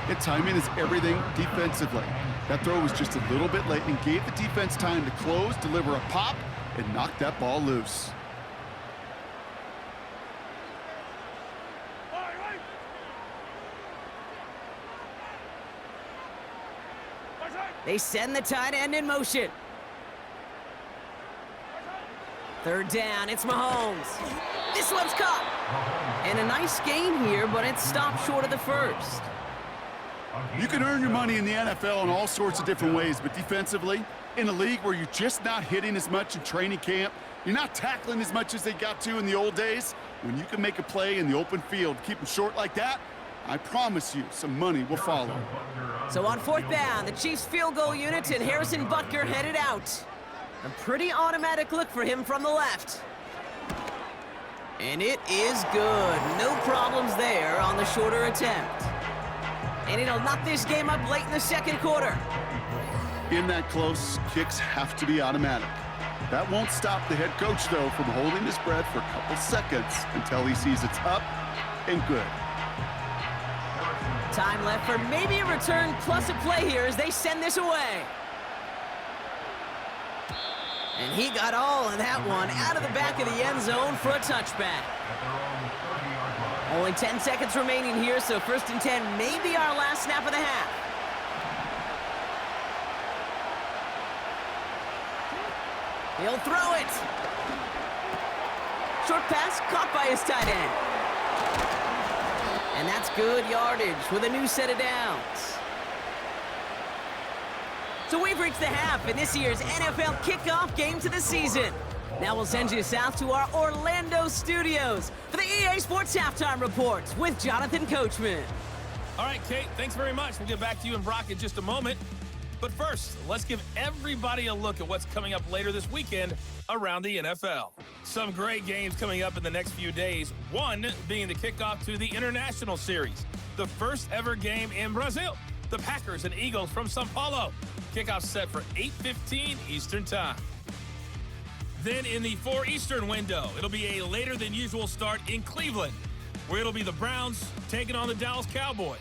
and timing is everything defensively. That throw was just a little bit late and gave the defense time to close, deliver a pop, and knock that ball loose. They send the tight end in motion. 3rd down, it's Mahomes. This one's caught. And a nice gain here, but it stopped short of the 1st. You can earn your money in the NFL in all sorts of different ways, but defensively, in a league where you're just not hitting as much in training camp, you're not tackling as much as they got to in the old days, when you can make a play in the open field, keep them short like that, I promise you some money will follow. So on 4th down, the Chiefs field goal unit and Harrison Butker headed out. A pretty automatic look for him from the left. And it is good. No problems there on the shorter attempt. And it'll knock this game up late in the 2nd quarter. In that close, kicks have to be automatic. That won't stop the head coach, though, from holding his breath for a couple seconds until he sees it's up and good. Time left for maybe a return plus a play here as they send this away. And he got all of that one out of the back of the end zone for a touchback. Only 10 seconds remaining here, so 1st and 10 may be our last snap of the half. He'll throw it. Short pass caught by his tight end. And that's good yardage with a new set of downs. So we've reached the half in this year's NFL kickoff game to the season. Now we'll send you south to our Orlando studios for the EA Sports Halftime Reports with Jonathan Coachman. All right, Kate, thanks very much. We'll get back to you and Brock in just a moment. But first, let's give everybody a look at what's coming up later this weekend around the NFL. Some great games coming up in the next few days, one being the kickoff to the International Series, the first ever game in Brazil. The Packers and Eagles from São Paulo. Kickoff set for 8:15 Eastern Time. Then in the 4 Eastern window, it'll be a later than usual start in Cleveland, where it'll be the Browns taking on the Dallas Cowboys.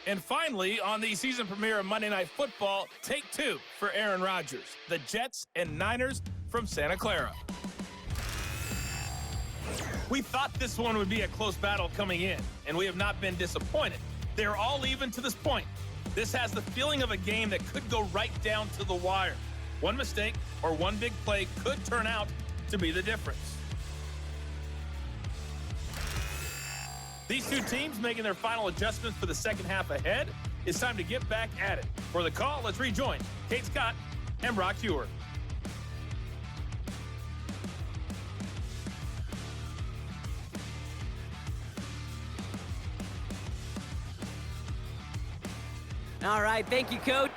And finally, on the season premiere of Monday Night Football, take 2 for Aaron Rodgers, the Jets and Niners from Santa Clara. We thought this one would be a close battle coming in, and we have not been disappointed. They're all even to this point. This has the feeling of a game that could go right down to the wire. One mistake or one big play could turn out to be the difference. These two teams making their final adjustments for the second half ahead. It's time to get back at it. For the call, let's rejoin Kate Scott and Brock Huard. All right, thank you, Coach.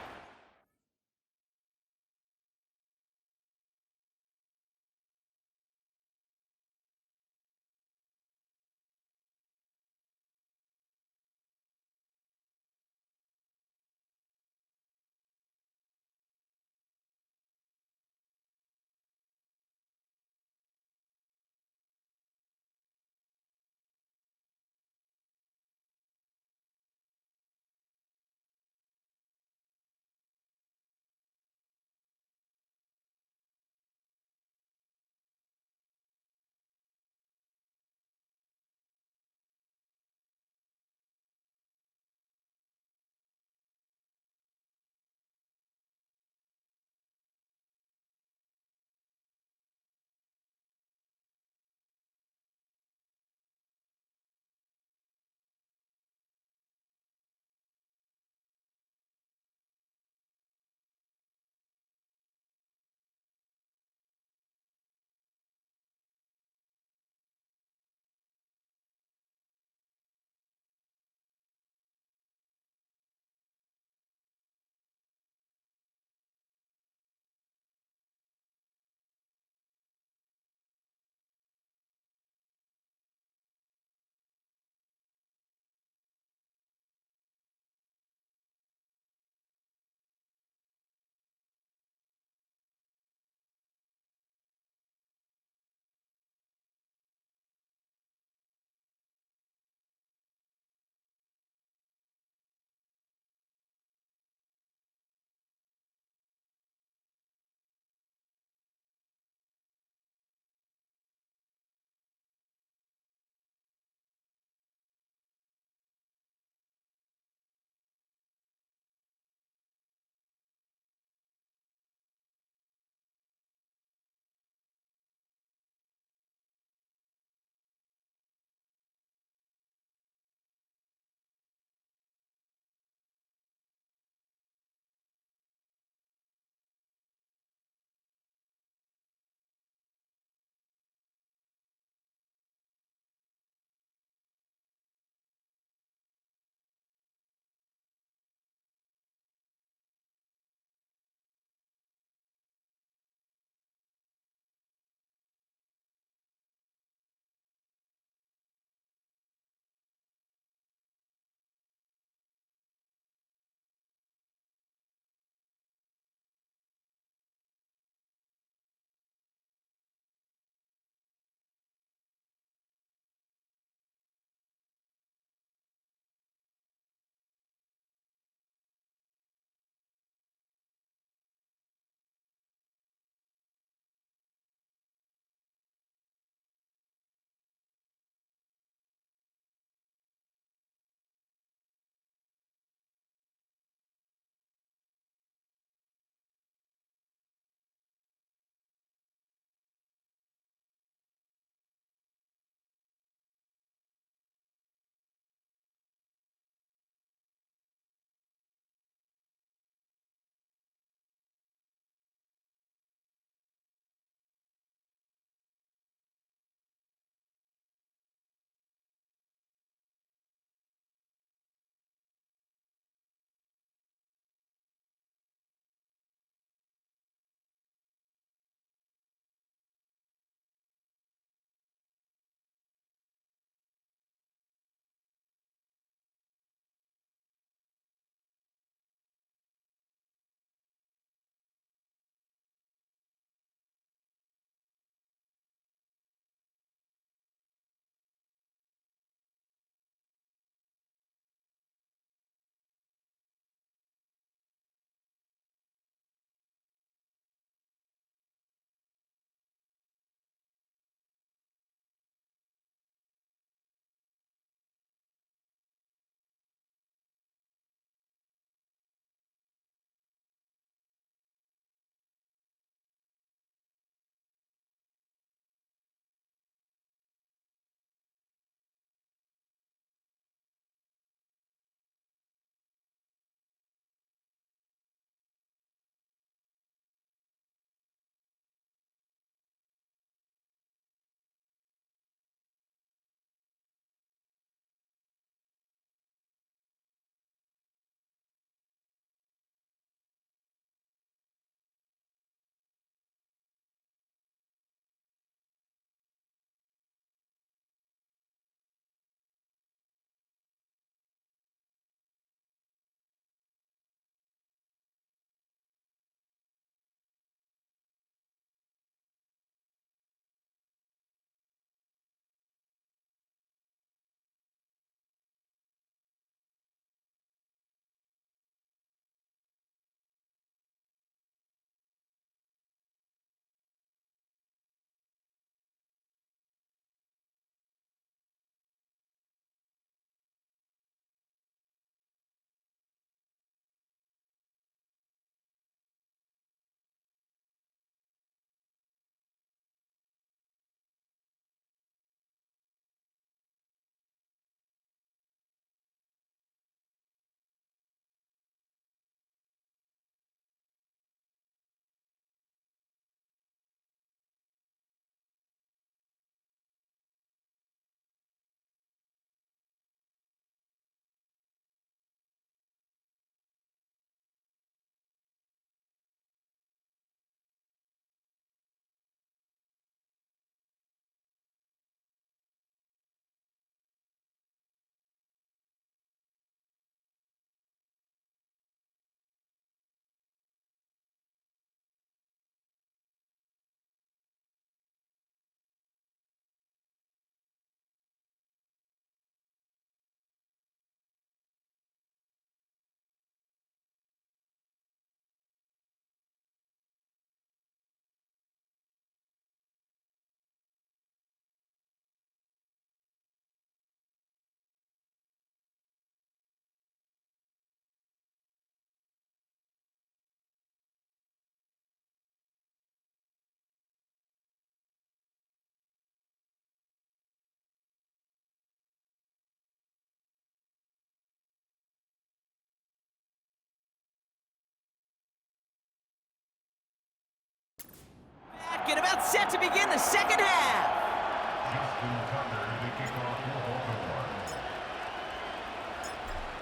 about set to begin the second half.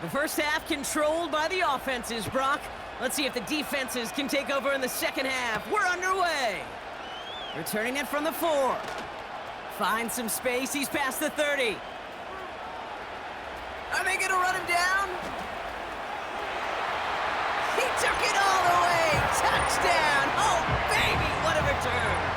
The first half controlled by the offenses, Brock. Let's see if the defenses can take over in the second half. We're underway. Returning it from the 4. Finds some space. He's past the 30. Are they going to run him down? He took it all the way. Touchdown. Oh, baby, what a return.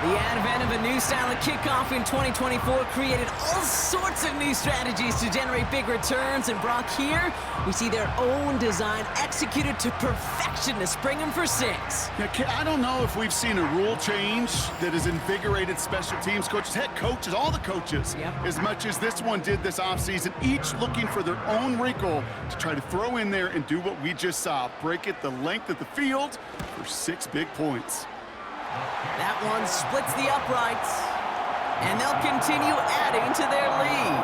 The advent of a new style of kickoff in 2024 created all sorts of new strategies to generate big returns. And Brock, here, we see their own design executed to perfection to spring them for 6. Yeah, I don't know if we've seen a rule change that has invigorated special teams coaches, head coaches, all the coaches, as much as this one did this offseason, each looking for their own wrinkle to try to throw in there and do what we just saw, break it the length of the field for 6 big points. That one splits the uprights, and they'll continue adding to their lead.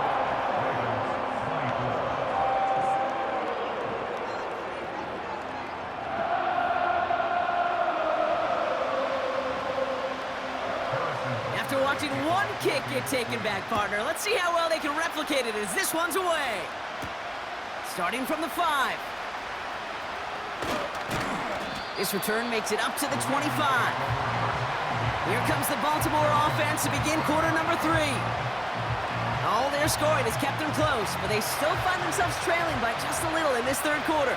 After watching one kick get taken back, partner, let's see how well they can replicate it as this one's away. Starting from the 5. This return makes it up to the 25. Here comes the Baltimore offense to begin quarter number 3. All their scoring has kept them close, but they still find themselves trailing by just a little in this third quarter.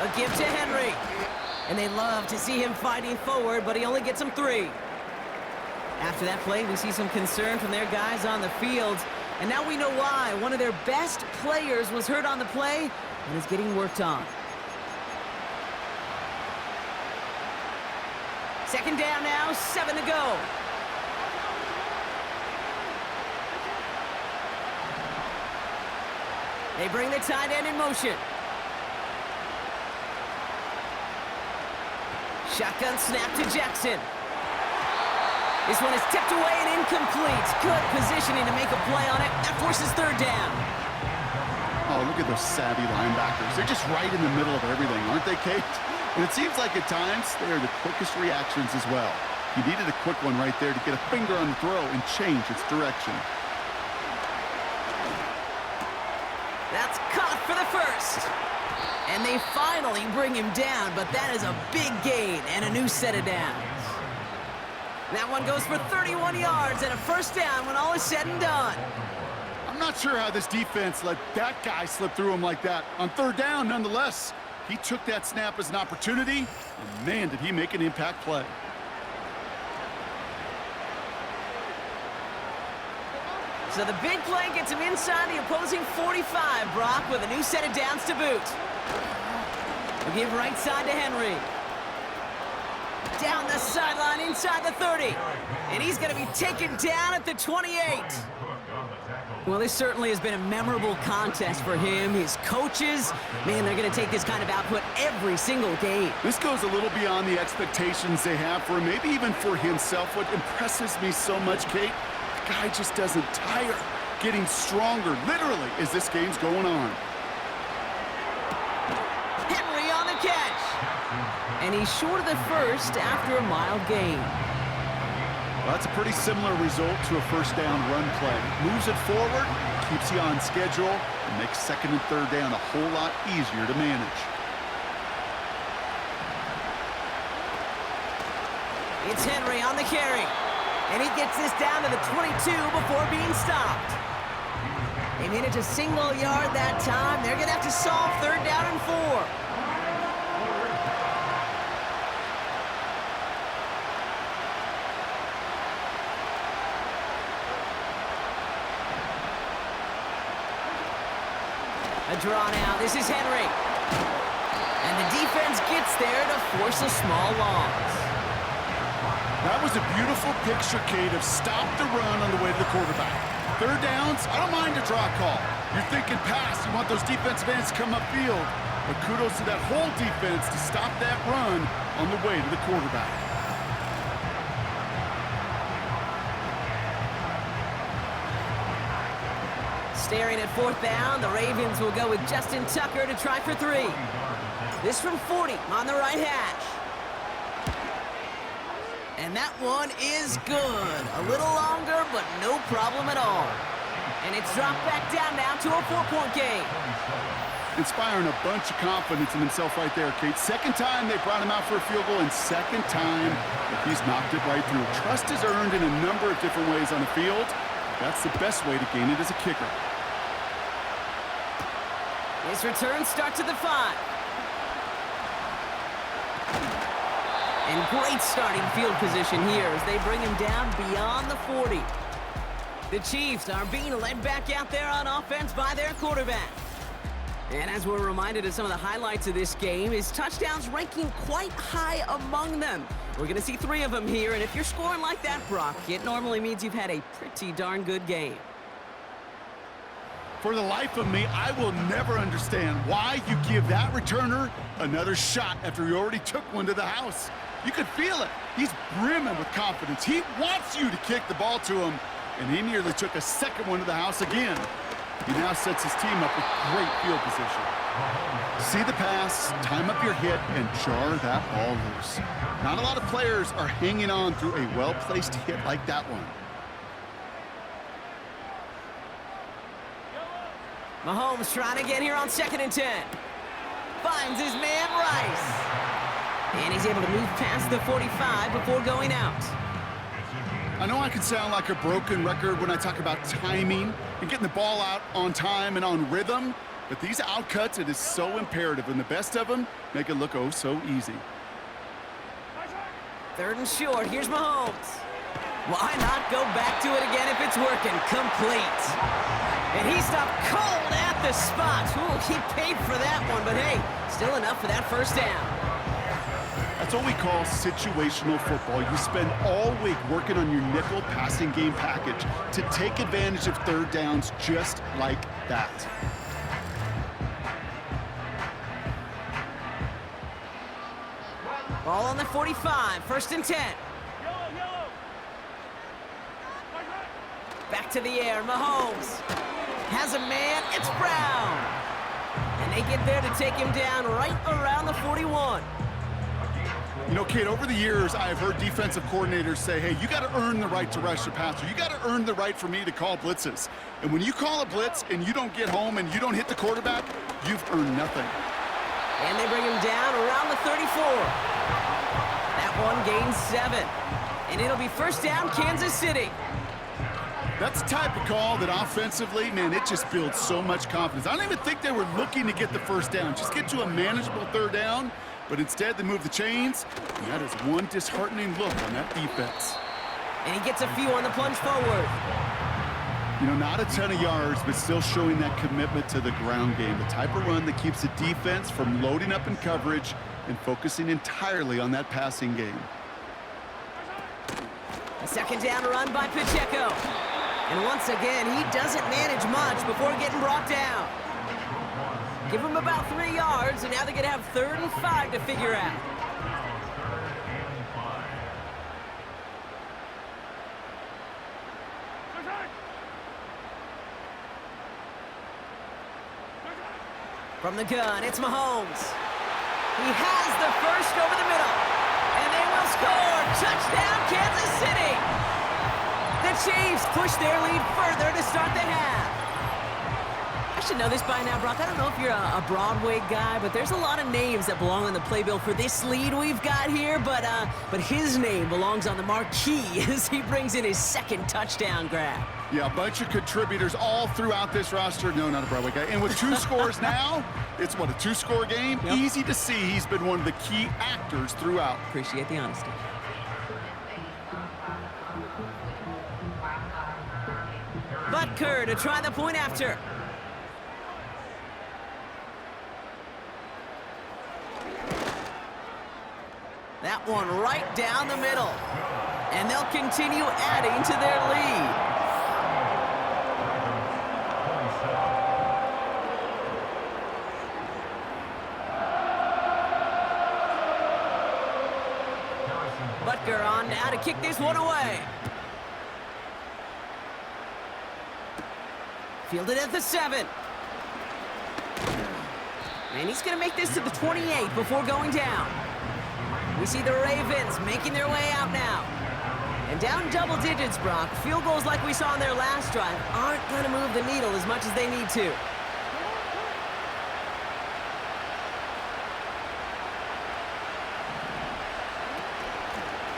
A give to Henry. And they love to see him fighting forward, but he only gets them 3. After that play, we see some concern from their guys on the field. And now we know why. One of their best players was hurt on the play and is getting worked on. Second down now, 7 to go. They bring the tight end in motion. Shotgun snap to Jackson. This one is tipped away and incomplete. Good positioning to make a play on it. That forces third down. Oh, look at those savvy linebackers. They're just right in the middle of everything, aren't they, Kate? And it seems like at times they are the quickest reactions as well. You needed a quick one right there to get a finger on the throw and change its direction. That's caught for the first. And they finally bring him down, but that is a big gain and a new set of downs. That one goes for 31 yards and a first down when all is said and done. I'm not sure how this defense let that guy slip through him like that. On third down, nonetheless, he took that snap as an opportunity, and man, did he make an impact play. So the big play gets him inside the opposing 45, Brock, with a new set of downs to boot. We'll give right side to Henry. Down the sideline inside the 30. And he's going to be taken down at the 28. Well, this certainly has been a memorable contest for him. His coaches, man, they're going to take this kind of output every single game. This goes a little beyond the expectations they have for him, maybe even for himself. What impresses me so much, Kate, the guy just doesn't tire, getting stronger, literally, as this game's going on. Henry on the catch. And he's short of the first after a mild gain. Well, that's a pretty similar result to a first down run play. Moves it forward, keeps you on schedule, and makes second and third down a whole lot easier to manage. It's Henry on the carry. And he gets this down to the 22 before being stopped. They manage a single yard that time. They're going to have to solve third down and 4. A draw now. This is Henry. And the defense gets there to force a small loss. That was a beautiful picture, Kate, of stop the run on the way to the quarterback. Third downs, I don't mind a draw call. You're thinking pass. You want those defensive ends to come upfield. But kudos to that whole defense to stop that run on the way to the quarterback. Staring at fourth down, the Ravens will go with Justin Tucker to try for 3. This from 40 on the right hash. And that one is good. A little longer, but no problem at all. And it's dropped back down now to a 4-point game. Inspiring a bunch of confidence in himself right there, Kate. Second time they brought him out for a field goal, and second time that he's knocked it right through. Trust is earned in a number of different ways on the field. That's the best way to gain it as a kicker. His return starts at the 5. And great starting field position here as they bring him down beyond the 40. The Chiefs are being led back out there on offense by their quarterback. And as we're reminded of some of the highlights of this game, his touchdowns ranking quite high among them. We're going to see 3 of them here, and if you're scoring like that, Brock, it normally means you've had a pretty darn good game. For the life of me, I will never understand why you give that returner another shot after he already took one to the house. You could feel it. He's brimming with confidence. He wants you to kick the ball to him, and he nearly took a second one to the house again. He now sets his team up with great field position. See the pass, time up your hit, and jar that ball loose. Not a lot of players are hanging on through a well-placed hit like that one. Mahomes trying to get here on 2nd and 10. Finds his man Rice. And he's able to move past the 45 before going out. I know I can sound like a broken record when I talk about timing and getting the ball out on time and on rhythm, but these outcuts, it is so imperative, and the best of them make it look oh so easy. 3rd and short, here's Mahomes. Why not go back to it again if it's working? Complete. And he stopped cold at the spot. Ooh, he paid for that one, but hey, still enough for that first down. That's what we call situational football. You spend all week working on your nickel passing game package to take advantage of 3rd downs just like that. Ball on the 45, 1st and 10. Back to the air, Mahomes has a man, it's Brown. And they get there to take him down right around the 41. You know, Kate, over the years, I have heard defensive coordinators say, hey, you got to earn the right to rush the passer. You got to earn the right for me to call blitzes. And when you call a blitz and you don't get home and you don't hit the quarterback, you've earned nothing. And they bring him down around the 34. That one gains 7. And it'll be 1st down, Kansas City. That's the type of call that offensively, man, it just builds so much confidence. I don't even think they were looking to get the 1st down. Just get to a manageable 3rd down. But instead, they move the chains, and that is one disheartening look on that defense. And he gets a few on the plunge forward. You know, not a ton of yards, but still showing that commitment to the ground game, the type of run that keeps the defense from loading up in coverage and focusing entirely on that passing game. A 2nd down run by Pacheco. And once again, he doesn't manage much before getting brought down. Give him about 3 yards, and now they're going to have 3rd and 5 to figure out. From the gun, it's Mahomes. He has the first over the middle, and they will score. Touchdown, Kansas City. The Chiefs push their lead further to start the half. I should know this by now, Brock. I don't know if you're a Broadway guy, but there's a lot of names that belong on the playbill for this lead we've got here, but his name belongs on the marquee as he brings in his 2nd touchdown grab. Yeah, a bunch of contributors all throughout this roster. No, not a Broadway guy. And with 2 scores now, it's what, a 2-score game? Yep. Easy to see he's been one of the key actors throughout. Appreciate the honesty. Butker to try the point after. That one right down the middle. And they'll continue adding to their lead. Butker on now to kick this one away. Fielded at the 7. And he's going to make this to the 28 before going down. We see the Ravens making their way out now. And down double digits, Brock. Field goals like we saw in their last drive aren't going to move the needle as much as they need to.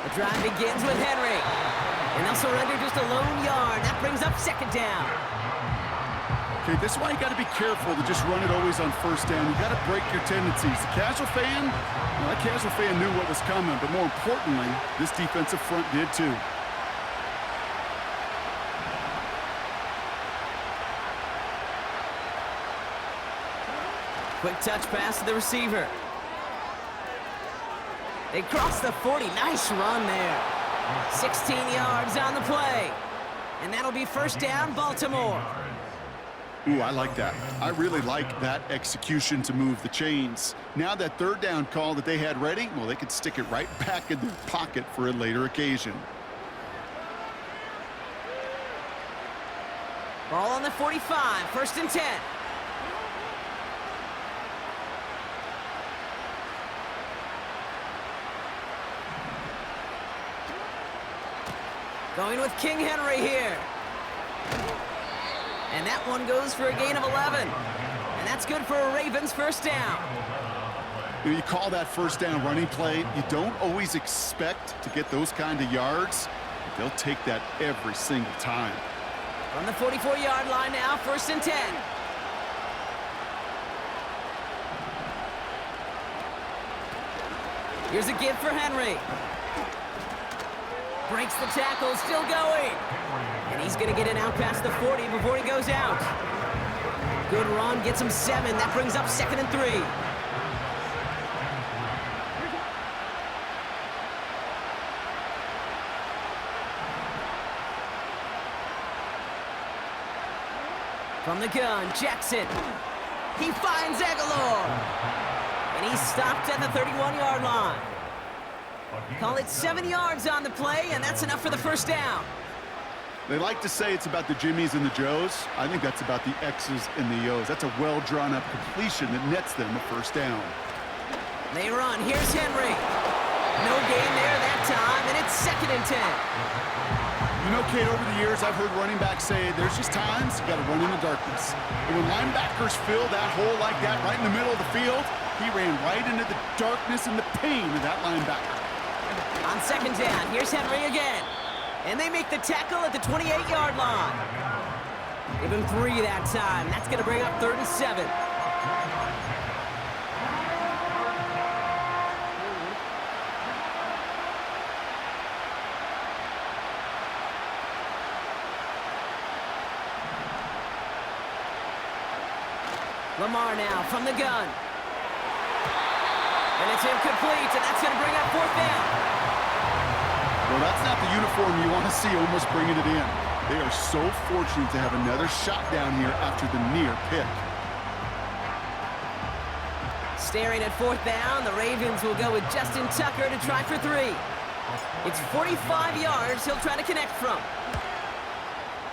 The drive begins with Henry. And they'll surrender just a lone yard. That brings up second down. Okay, this is why you got to be careful to just run it always on first down. You got to break your tendencies. The casual fan, well, that casual fan knew what was coming, but more importantly, this defensive front did too. Quick touch pass to the receiver. They cross the 40. Nice run there. 16 yards on the play. And that'll be first down, Baltimore. Ooh, I like that. I really like that execution to move the chains. Now that third down call that they had ready, well, they could stick it right back in their pocket for a later occasion. Ball on the 45, first and 10. Going with King Henry here. And that one goes for a gain of 11. And that's good for a Ravens first down. You call that first down running play. You don't always expect to get those kind of yards. But they'll take that every single time. From the 44-yard line now, first and 10. Here's a give for Henry. Breaks the tackle, still going. And he's going to get it out past the 40 before he goes out. Good run, gets him 7. That brings up second and 3. From the gun, Jackson. He finds Aguilar. And he's stopped at the 31-yard line. Call it 7 yards on the play, and that's enough for the first down. They like to say it's about the Jimmies and the Joes. I think that's about the X's and the O's. That's a well-drawn-up completion that nets them a first down. They run. Here's Henry. No gain there that time, and it's second and 10. You know, Kate, over the years, I've heard running backs say there's just times you got to run in the darkness. And when linebackers fill that hole like that right in the middle of the field, he ran right into the darkness and the pain of that linebacker. On second down, here's Henry again. And they make the tackle at the 28-yard line. Give him 3 that time. That's going to bring up third and 7. Lamar now from the gun. And it's incomplete, and that's going to bring up fourth down. Well, that's not the uniform you want to see almost bringing it in. They are so fortunate to have another shot down here after the near pick. Staring at fourth down, the Ravens will go with Justin Tucker to try for 3. It's 45 yards he'll try to connect from.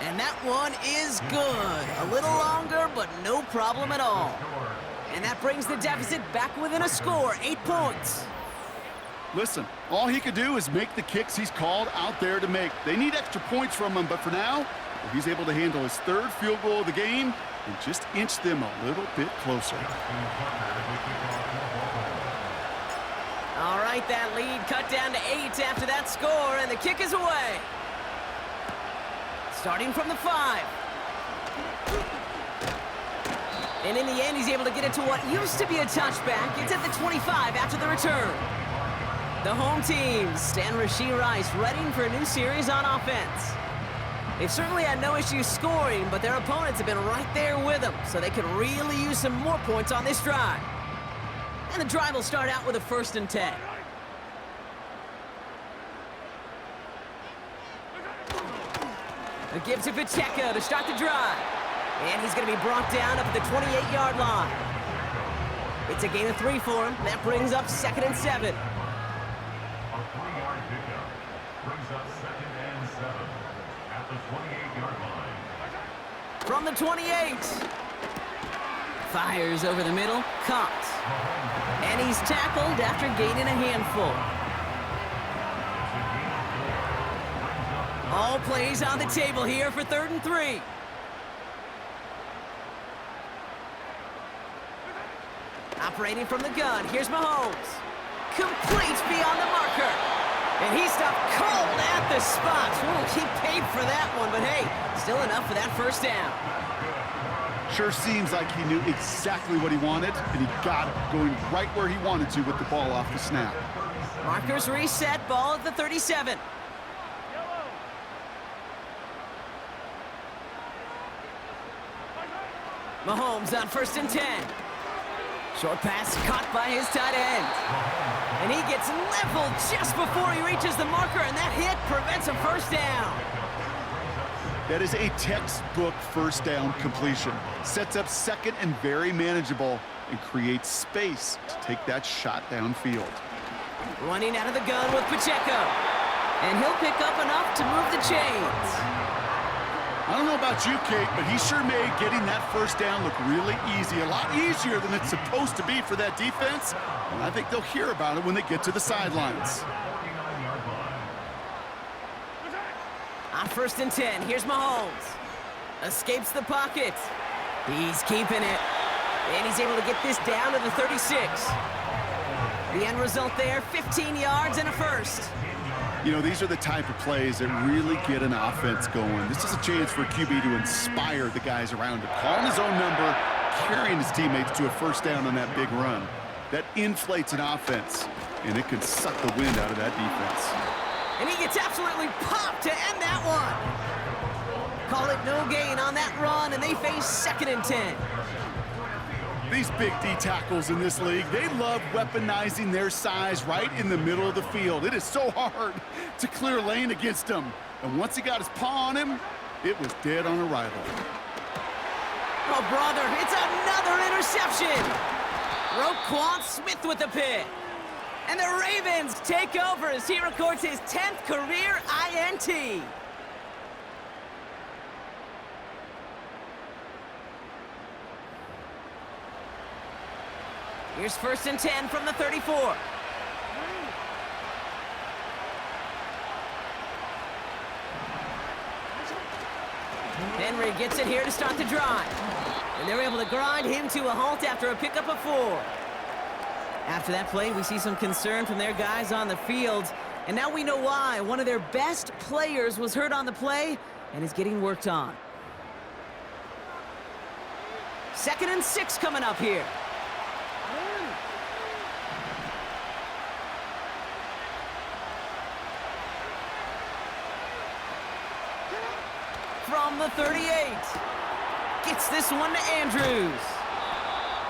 And that one is good. A little longer, but no problem at all. And that brings the deficit back within a score, 8 points. Listen, all he could do is make the kicks he's called out there to make. They need extra points from him, but for now, he's able to handle his 3rd field goal of the game and just inch them a little bit closer. All right, that lead cut down to 8 after that score, and the kick is away. Starting from the 5. And in the end, he's able to get it to what used to be a touchback. It's at the 25 after the return. The home team stand Rashee Rice ready for a new series on offense. They've certainly had no issues scoring, but their opponents have been right there with them, so they could really use some more points on this drive. And the drive will start out with a first and 10. A give to Pacheco to start the drive. And he's going to be brought down up at the 28-yard line. It's a gain of 3 for him. That brings up second and 7. From the 28. Fires over the middle. Caught. And he's tackled after gaining a handful. All plays on the table here for 3rd and 3. Operating from the gun, here's Mahomes. Completes beyond the marker. And he stopped cold at the spot. He paid for that one, but hey, still enough for that first down. Sure seems like he knew exactly what he wanted, and he got it, going right where he wanted to with the ball off the snap. Markers reset, ball at the 37. Mahomes on 1st and 10. Short pass caught by his tight end. And he gets leveled just before he reaches the marker, and that hit prevents a first down. That is a textbook first down completion. Sets up 2nd and very manageable and creates space to take that shot downfield. Running out of the gun with Pacheco. And he'll pick up enough to move the chains. I don't know about you, Kate, but he sure made getting that first down look really easy. A lot easier than it's supposed to be for that defense. And I think they'll hear about it when they get to the sidelines. On 1st and 10, here's Mahomes. Escapes the pocket. He's keeping it. And he's able to get this down to the 36. The end result there, 15 yards and a first. You know, these are the type of plays that really get an offense going. This is a chance for a QB to inspire the guys around him. Calling his own number, carrying his teammates to a first down on that big run. That inflates an offense, and it can suck the wind out of that defense. And he gets absolutely popped to end that one. Call it no gain on that run, and they face 2nd and 10. These big D tackles in this league, they love weaponizing their size right in the middle of the field. It is so hard to clear lane against him. And once he got his paw on him, it was dead on arrival. Oh, brother, it's another interception. Roquan Smith with the pick. And the Ravens take over as he records his 10th career INT. Here's 1st and 10 from the 34. Henry gets it here to start the drive. And they're able to grind him to a halt after a pickup of 4. After that play, we see some concern from their guys on the field. And now we know why. One of their best players was hurt on the play and is getting worked on. 2nd and 6 coming up here. From the 38. Gets this one to Andrews.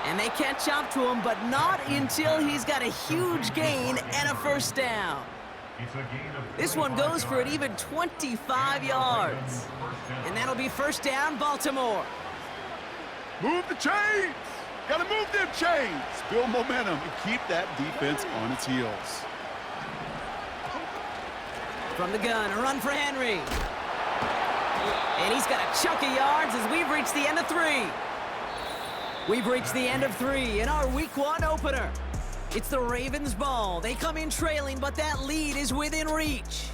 And they catch up to him, but not until he's got a huge gain and a first down. This one goes for an even 25 yards. And that'll be first down, Baltimore. Move the chains! Gotta move them chains! Build momentum and keep that defense on its heels. From the gun, a run for Henry. And he's got a chunk of yards as we've reached the end of 3. We've reached the end of 3 in our Week 1 opener. It's the Ravens' ball. They come in trailing, but that lead is within reach.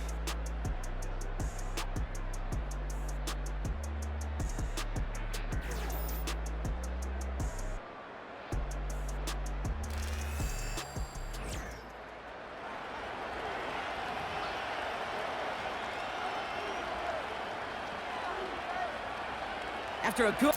After a good...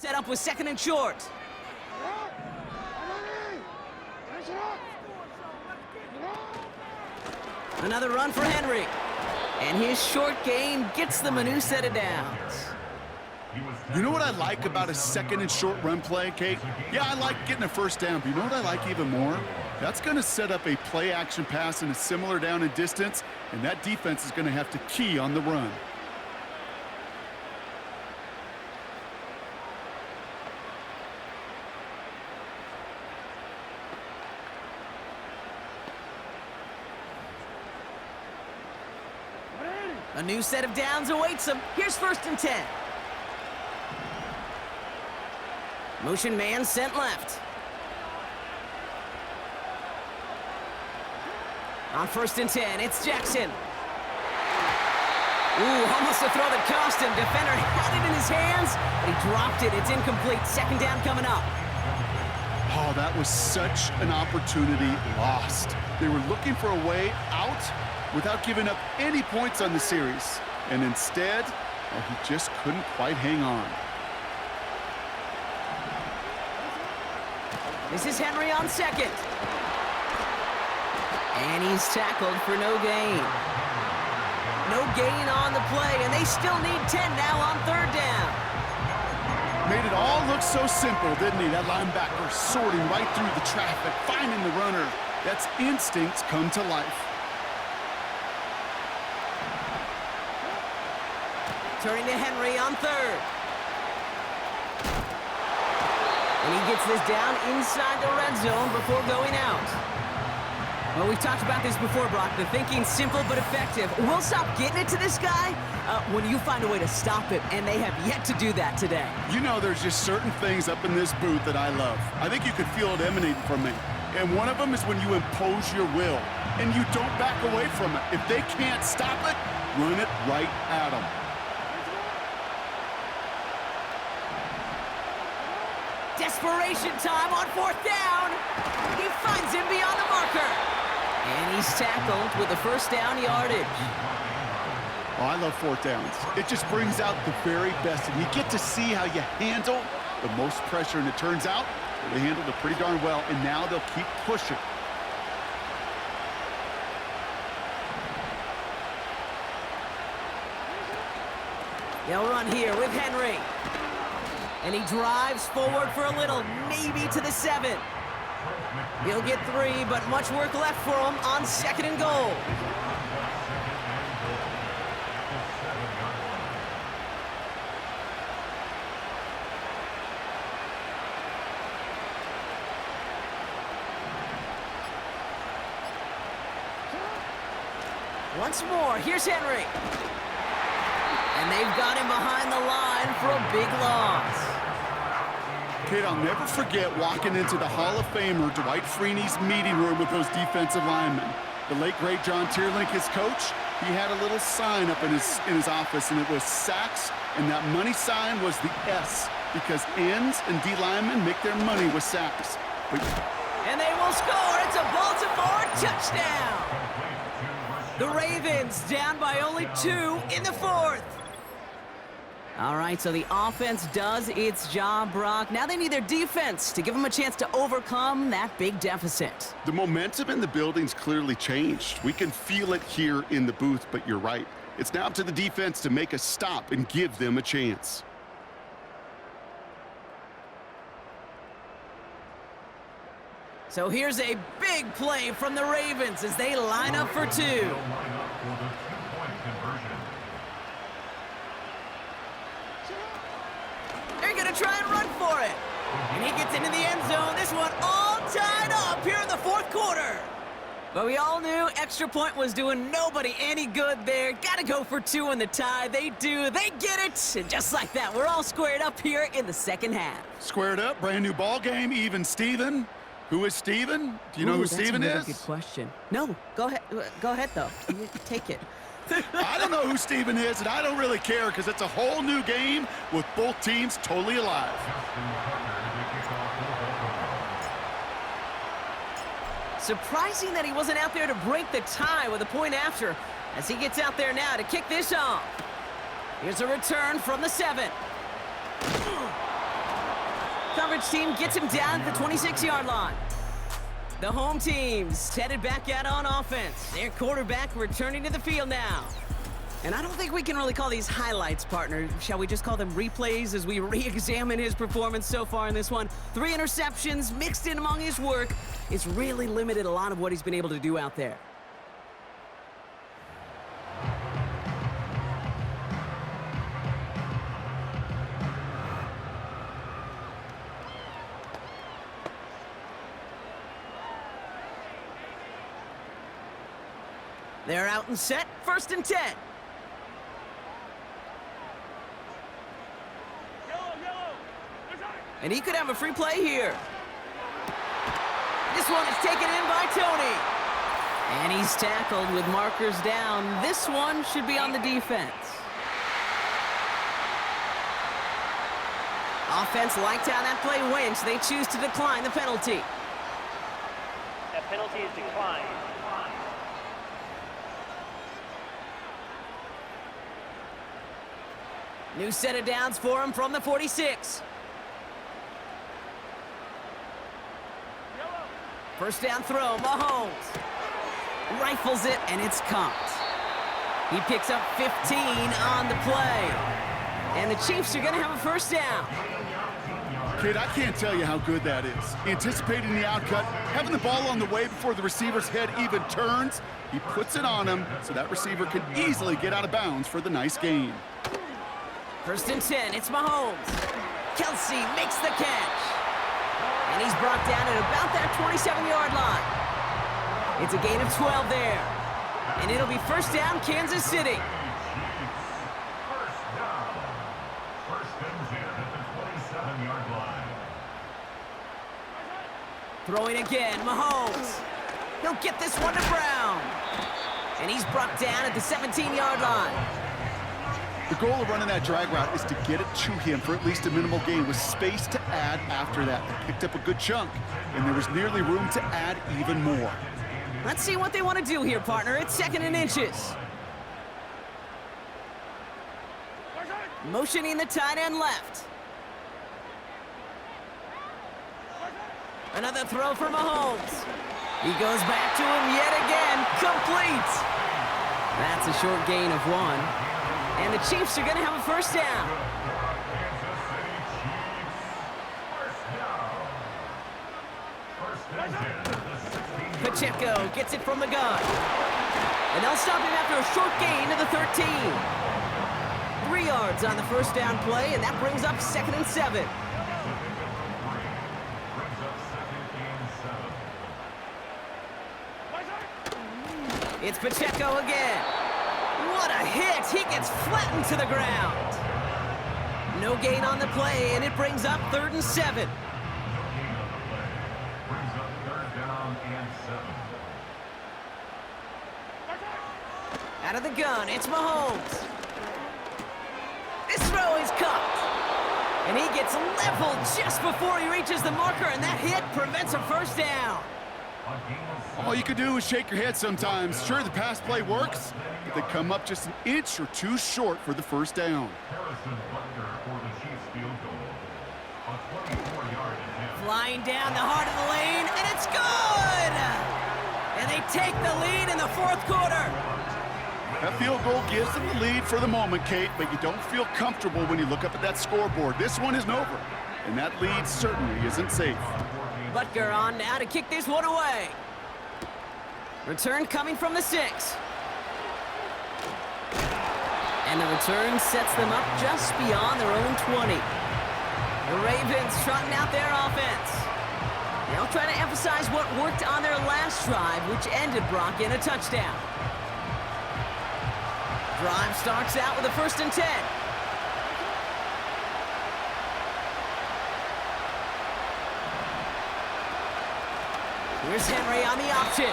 Set up with second and short. Another run for Henry. And his short gain gets them a new set of downs. You know what I like about a second and short run play, Kate? Yeah, I like getting a first down, but you know what I like even more? That's going to set up a play action pass in a similar down and distance, and that defense is going to have to key on the run. A new set of downs awaits him. Here's first and 10. Motion man sent left. On first and 10, it's Jackson. Ooh, almost a throw that cost him. Defender had it in his hands, but he dropped it. It's incomplete. Second down coming up. Oh, that was such an opportunity lost. They were looking for a way out without giving up any points on the series. And instead, well, he just couldn't quite hang on. This is Henry on second. And he's tackled for no gain. No gain on the play, and they still need 10 now on third down. Made it all look so simple, didn't he? That linebacker sorting right through the traffic, finding the runner. That's instincts come to life. Turning to Henry on third. And he gets this down inside the red zone before going out. Well, we've talked about this before, Brock. The thinking's simple but effective. We'll stop getting it to this guy when you find a way to stop him, and they have yet to do that today. You know, there's just certain things up in this booth that I love. I think you could feel it emanating from me. And one of them is when you impose your will, and you don't back away from it. If they can't stop it, run it right at them. Desperation time on fourth down. He finds him beyond the marker. And he's tackled with the first down yardage. Oh, I love fourth downs. It just brings out the very best. And you get to see how you handle the most pressure. And it turns out they handled it pretty darn well. And now they'll keep pushing. They'll run here with Henry. And he drives forward for a little, maybe to the 7. He'll get 3, but much work left for him on second and goal. Once more, here's Henry. And they've got him behind the line for a big loss. Kid, I'll never forget walking into the Hall of Famer Dwight Freeney's meeting room with those defensive linemen. The late, great John Tierlink, his coach, he had a little sign up in his office, and it was sacks, and that money sign was the S, because ends and D linemen make their money with sacks. And they will score. It's a Baltimore touchdown. The Ravens down by only 2 in the 4th. All right, so the offense does its job, Brock. Now they need their defense to give them a chance to overcome that big deficit. The momentum in the building's clearly changed. We can feel it here in the booth, but you're right. It's now up to the defense to make a stop and give them a chance. So here's a big play from the Ravens as they line up for 2. They're going to try and run for it. And he gets into the end zone. This one all tied up here in the 4th quarter. But we all knew extra point was doing nobody any good there. Got to go for 2 in the tie. They do. They get it. And just like that, we're all squared up here in the second half. Squared up, brand new ball game, even Steven. Who is Steven? Do you know who Steven is? That's a good question. No, go ahead. Go ahead, though. You take it. I don't know who Steven is, and I don't really care because it's a whole new game with both teams totally alive. Surprising that he wasn't out there to break the tie with a point after as he gets out there now to kick this off. Here's a return from the 7. coverage team gets him down at the 26-yard line. The home team's headed back out on offense. Their quarterback returning to the field now. And I don't think we can really call these highlights, partner. Shall we just call them replays as we re-examine his performance so far in this one? 3 interceptions mixed in among his work. It's really limited a lot of what he's been able to do out there. They're out and set, 1st and 10. And he could have a free play here. This one is taken in by Tony. And he's tackled with markers down. This one should be on the defense. Offense liked how that play went. They choose to decline the penalty. That penalty is declined. New set of downs for him from the 46. First down throw, Mahomes. Rifles it, and it's caught. He picks up 15 on the play. And the Chiefs are going to have a first down. Kid, I can't tell you how good that is. Anticipating the outcut, having the ball on the way before the receiver's head even turns. He puts it on him so that receiver can easily get out of bounds for the nice gain. 1st and 10, it's Mahomes. Kelsey makes the catch. And he's brought down at about that 27-yard line. It's a gain of 12 there. And it'll be first down, Kansas City. First and 10 at the 27-yard line. Throwing again, Mahomes. He'll get this one to Brown. And he's brought down at the 17-yard line. The goal of running that drag route is to get it to him for at least a minimal gain with space to add after that. They picked up a good chunk, and there was nearly room to add even more. Let's see what they want to do here, partner. It's 2nd and inches. Motioning the tight end left. Another throw for Mahomes. He goes back to him yet again. Complete. That's a short gain of 1. And the Chiefs are going to have a first down. Pacheco gets it from the gun. And they'll stop him after a short gain to the 13. 3 yards on the first down play, and that brings up 2nd and 7. It's Pacheco again. What a hit! He gets flattened to the ground. No gain on the play, and it brings up 3rd and 7. Brings up 3rd down and 7. Out of the gun, it's Mahomes. This throw is caught. And he gets leveled just before he reaches the marker, and that hit prevents a first down. All you can do is shake your head sometimes. Sure, the pass play works, but they come up just an inch or two short for the first down. Harrison Butker for the Chiefs field goal. A 24-yard attempt. Flying down the heart of the lane, and it's good! And they take the lead in the 4th quarter. That field goal gives them the lead for the moment, Kate, but you don't feel comfortable when you look up at that scoreboard. This one isn't over, and that lead certainly isn't safe. Butker on now to kick this one away. Return coming from the 6. And the return sets them up just beyond their own 20. The Ravens trotting out their offense. They'll try to emphasize what worked on their last drive, which ended Brock in a touchdown. Drive starts out with a 1st and 10. Here's Henry on the option.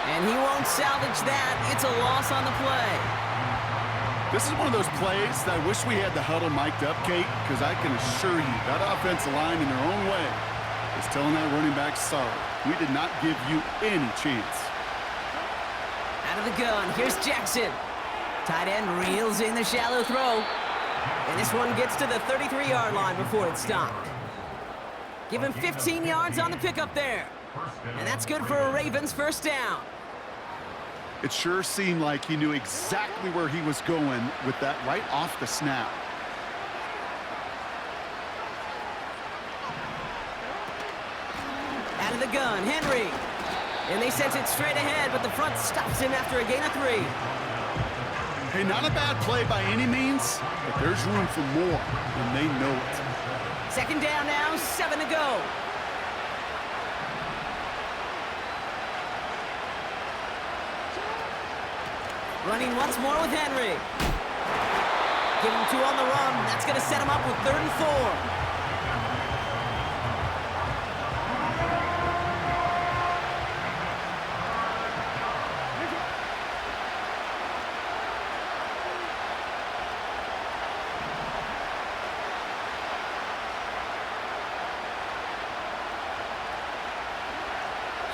And he won't salvage that. It's a loss on the play. This is one of those plays that I wish we had the huddle mic'd up, Kate, because I can assure you that offensive line in their own way is telling that running back, sorry, we did not give you any chance. Out of the gun, here's Jackson. Tight end reels in the shallow throw. And this one gets to the 33-yard line before it's stopped. Give him 15 yards on the pickup there. And that's good for a Ravens first down. It sure seemed like he knew exactly where he was going with that right off the snap. Out of the gun, Henry. And they sent it straight ahead, but the front stops him after a gain of 3. Hey, not a bad play by any means, but there's room for more, and they know it. Second down now, 7 to go. Running once more with Henry. Give him 2 on the run. That's going to set him up with 3rd and 4.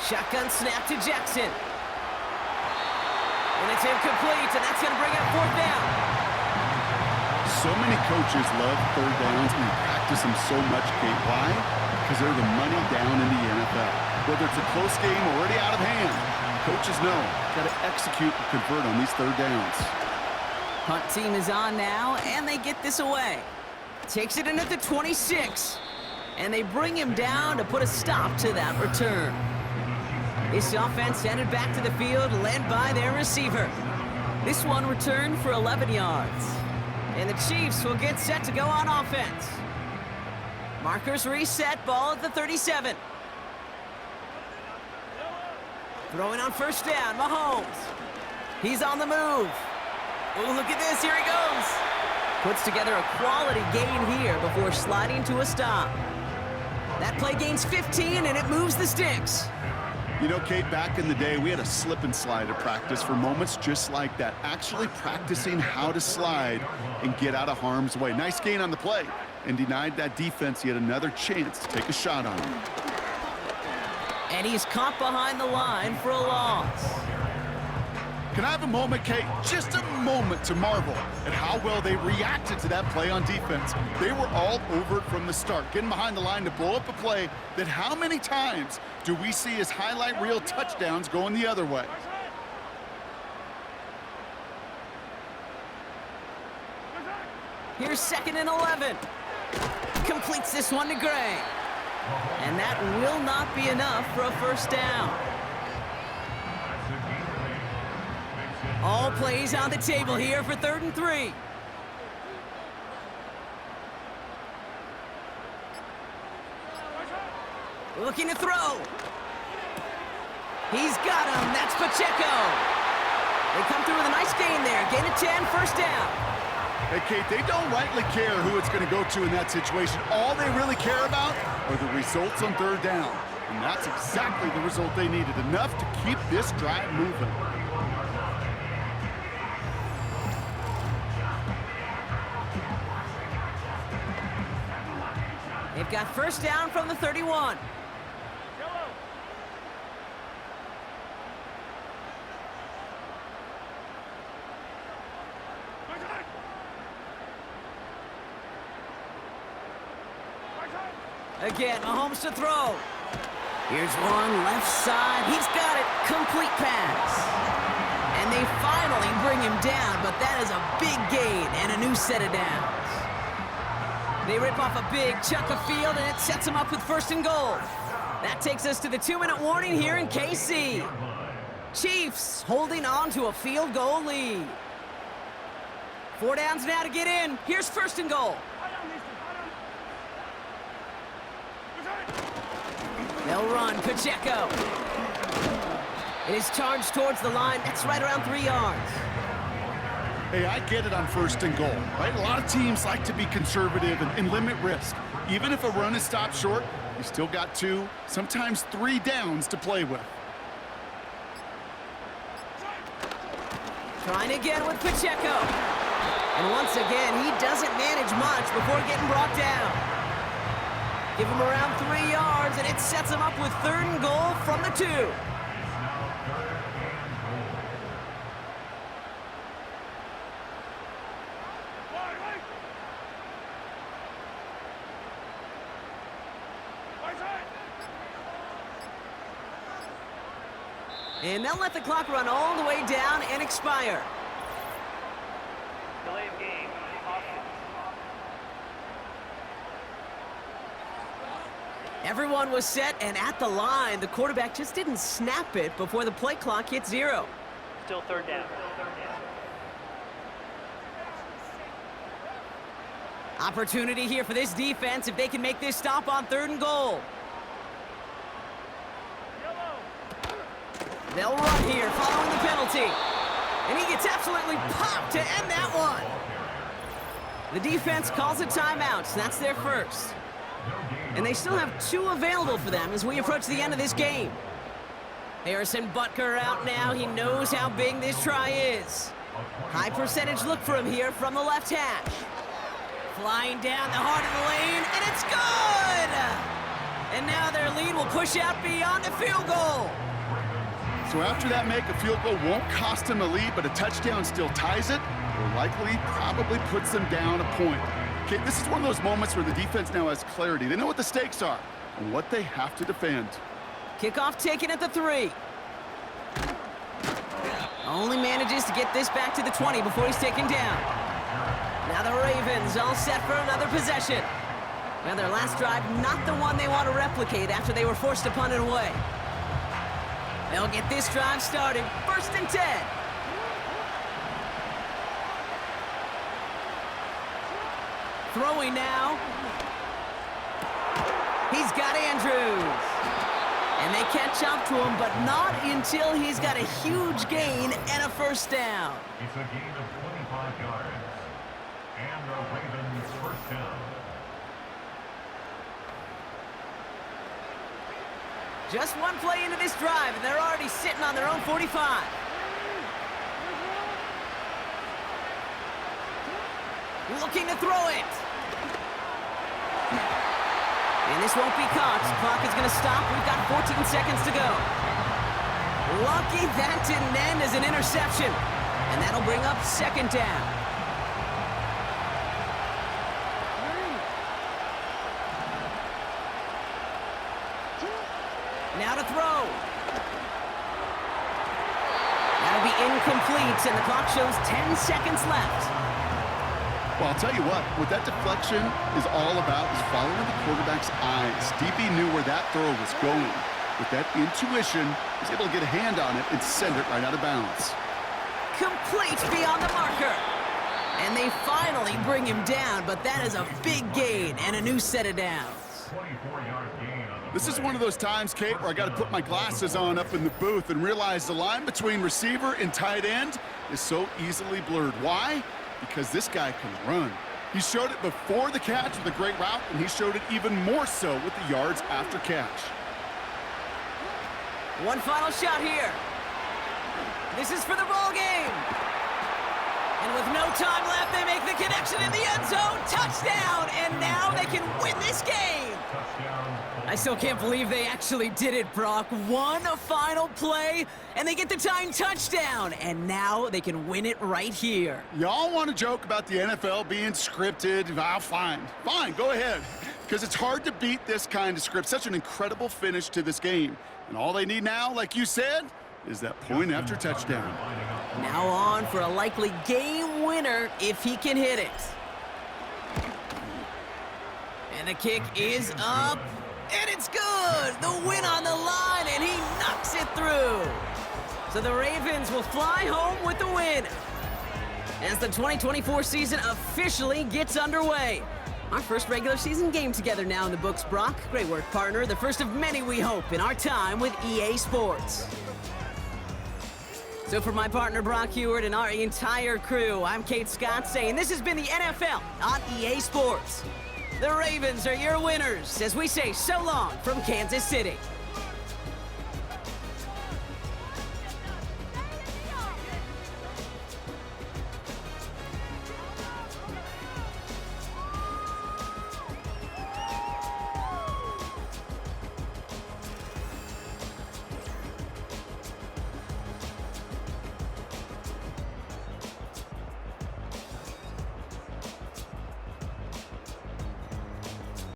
Shotgun snap to Jackson. And it's incomplete, and that's going to bring up 4th down. So many coaches love 3rd downs and practice them so much, Kate. Why? Because they're the money down in the NFL. Whether it's a close game or already out of hand, coaches know got to execute and convert on these 3rd downs. Punt team is on now, and they get this away. Takes it in at the 26, and they bring him down to put a stop to that return. This offense headed back to the field, led by their receiver. This one returned for 11 yards. And the Chiefs will get set to go on offense. Markers reset, ball at the 37. Throwing on first down, Mahomes. He's on the move. Oh, look at this, here he goes. Puts together a quality gain here before sliding to a stop. That play gains 15, and it moves the sticks. You know, Kate, back in the day, we had a slip and slide at practice for moments just like that. Actually practicing how to slide and get out of harm's way. Nice gain on the play, and denied that defense yet another chance to take a shot on him. And he's caught behind the line for a loss. Can I have a moment, Kate? Just a moment to marvel at how well they reacted to that play on defense. They were all over it from the start, getting behind the line to blow up a play that how many times do we see as highlight reel touchdowns going the other way? Here's 2nd and 11. Completes this one to Gray. And that will not be enough for a first down. All plays on the table here for 3rd and 3. Looking to throw. He's got him. That's Pacheco. They come through with a nice gain there. Gain of 10, first down. Hey, Kate, they don't rightly care who it's going to go to in that situation. All they really care about are the results on 3rd down. And that's exactly the result they needed. Enough to keep this drive moving. They've got first down from the 31. Again, Mahomes to throw. Here's one left side. He's got it. Complete pass. And they finally bring him down, but that is a big gain and a new set of downs. They rip off a big chunk of field, and it sets them up with 1st and goal. That takes us to the 2-minute warning here in KC. Chiefs holding on to a field goal lead. 4 downs now to get in. Here's 1st and goal. They'll run, Pacheco. It is charged towards the line. That's right around 3 yards. Hey, I get it on 1st and goal, right? A lot of teams like to be conservative and limit risk. Even if a run is stopped short, you still got 2, sometimes 3 downs to play with. Trying again with Pacheco. And once again, he doesn't manage much before getting brought down. Give him around 3 yards, and it sets him up with 3rd and goal from the 2. And they'll let the clock run all the way down and expire. Delay of game. Offense. Everyone was set and at the line. The quarterback just didn't snap it before the play clock hit 0. Still third down. Opportunity here for this defense if they can make this stop on 3rd and goal. They'll run here following the penalty. And he gets absolutely popped to end that one. The defense calls a timeout. That's their first. And they still have 2 available for them as we approach the end of this game. Harrison Butker out now. He knows how big this try is. High percentage look for him here from the left hash. Flying down the heart of the lane, and it's good! And now their lead will push out beyond a field goal. So after that make, a field goal won't cost them a lead, but a touchdown still ties it, or likely probably puts them down a point. Okay, this is one of those moments where the defense now has clarity. They know what the stakes are and what they have to defend. Kickoff taken at the 3. Only manages to get this back to the 20 before he's taken down. Now the Ravens all set for another possession. Now their last drive, not the one they want to replicate after they were forced to punt it away. They'll get this drive started. 1st and 10. Throwing now. He's got Andrews. And they catch up to him, but not until he's got a huge gain and a 1st down. It's a gain of 25 yards. And the Ravens 1st down. Just one play into this drive, and they're already sitting on their own 45. Looking to throw it. And this won't be caught. The clock is going to stop. We've got 14 seconds to go. Lucky that didn't end as an interception. And that'll bring up 2nd down. Now to throw. That'll be incomplete, and the clock shows 10 seconds left. Well, I'll tell you what that deflection is all about is following the quarterback's eyes. DB knew where that throw was going. With that intuition, he was able to get a hand on it and send it right out of bounds. Complete beyond the marker. And they finally bring him down, but that is a big gain and a new set of downs. 24-yard gain on the This is one of those times, Kate, where I got to put my glasses on up in the booth and realize the line between receiver and tight end is so easily blurred. Why? Because this guy can run. He showed it before the catch with a great route, and he showed it even more so with the yards after catch. One final shot here. This is for the ball game. And with no time left, they make the connection in the end zone. Touchdown! And now they can win this game. touchdown. I still can't believe they actually did it, Brock. One final play, and they get the tying touchdown. And now they can win it right here. Y'all want to joke about the NFL being scripted? Ah, fine. Fine, go ahead. Because it's hard to beat this kind of script. Such an incredible finish to this game. And all they need now, like you said, is that point after touchdown. Now on for a likely game winner if he can hit it. And the kick is up, and it's good! The win on the line, and he knocks it through. So the Ravens will fly home with the win as the 2024 season officially gets underway. Our first regular season game together now in the books, Brock. Great work, partner. The first of many, we hope, in our time with EA Sports. So for my partner, Brock Heward, and our entire crew, I'm Kate Scott saying this has been the NFL on EA Sports. The Ravens are your winners as we say so long from Kansas City.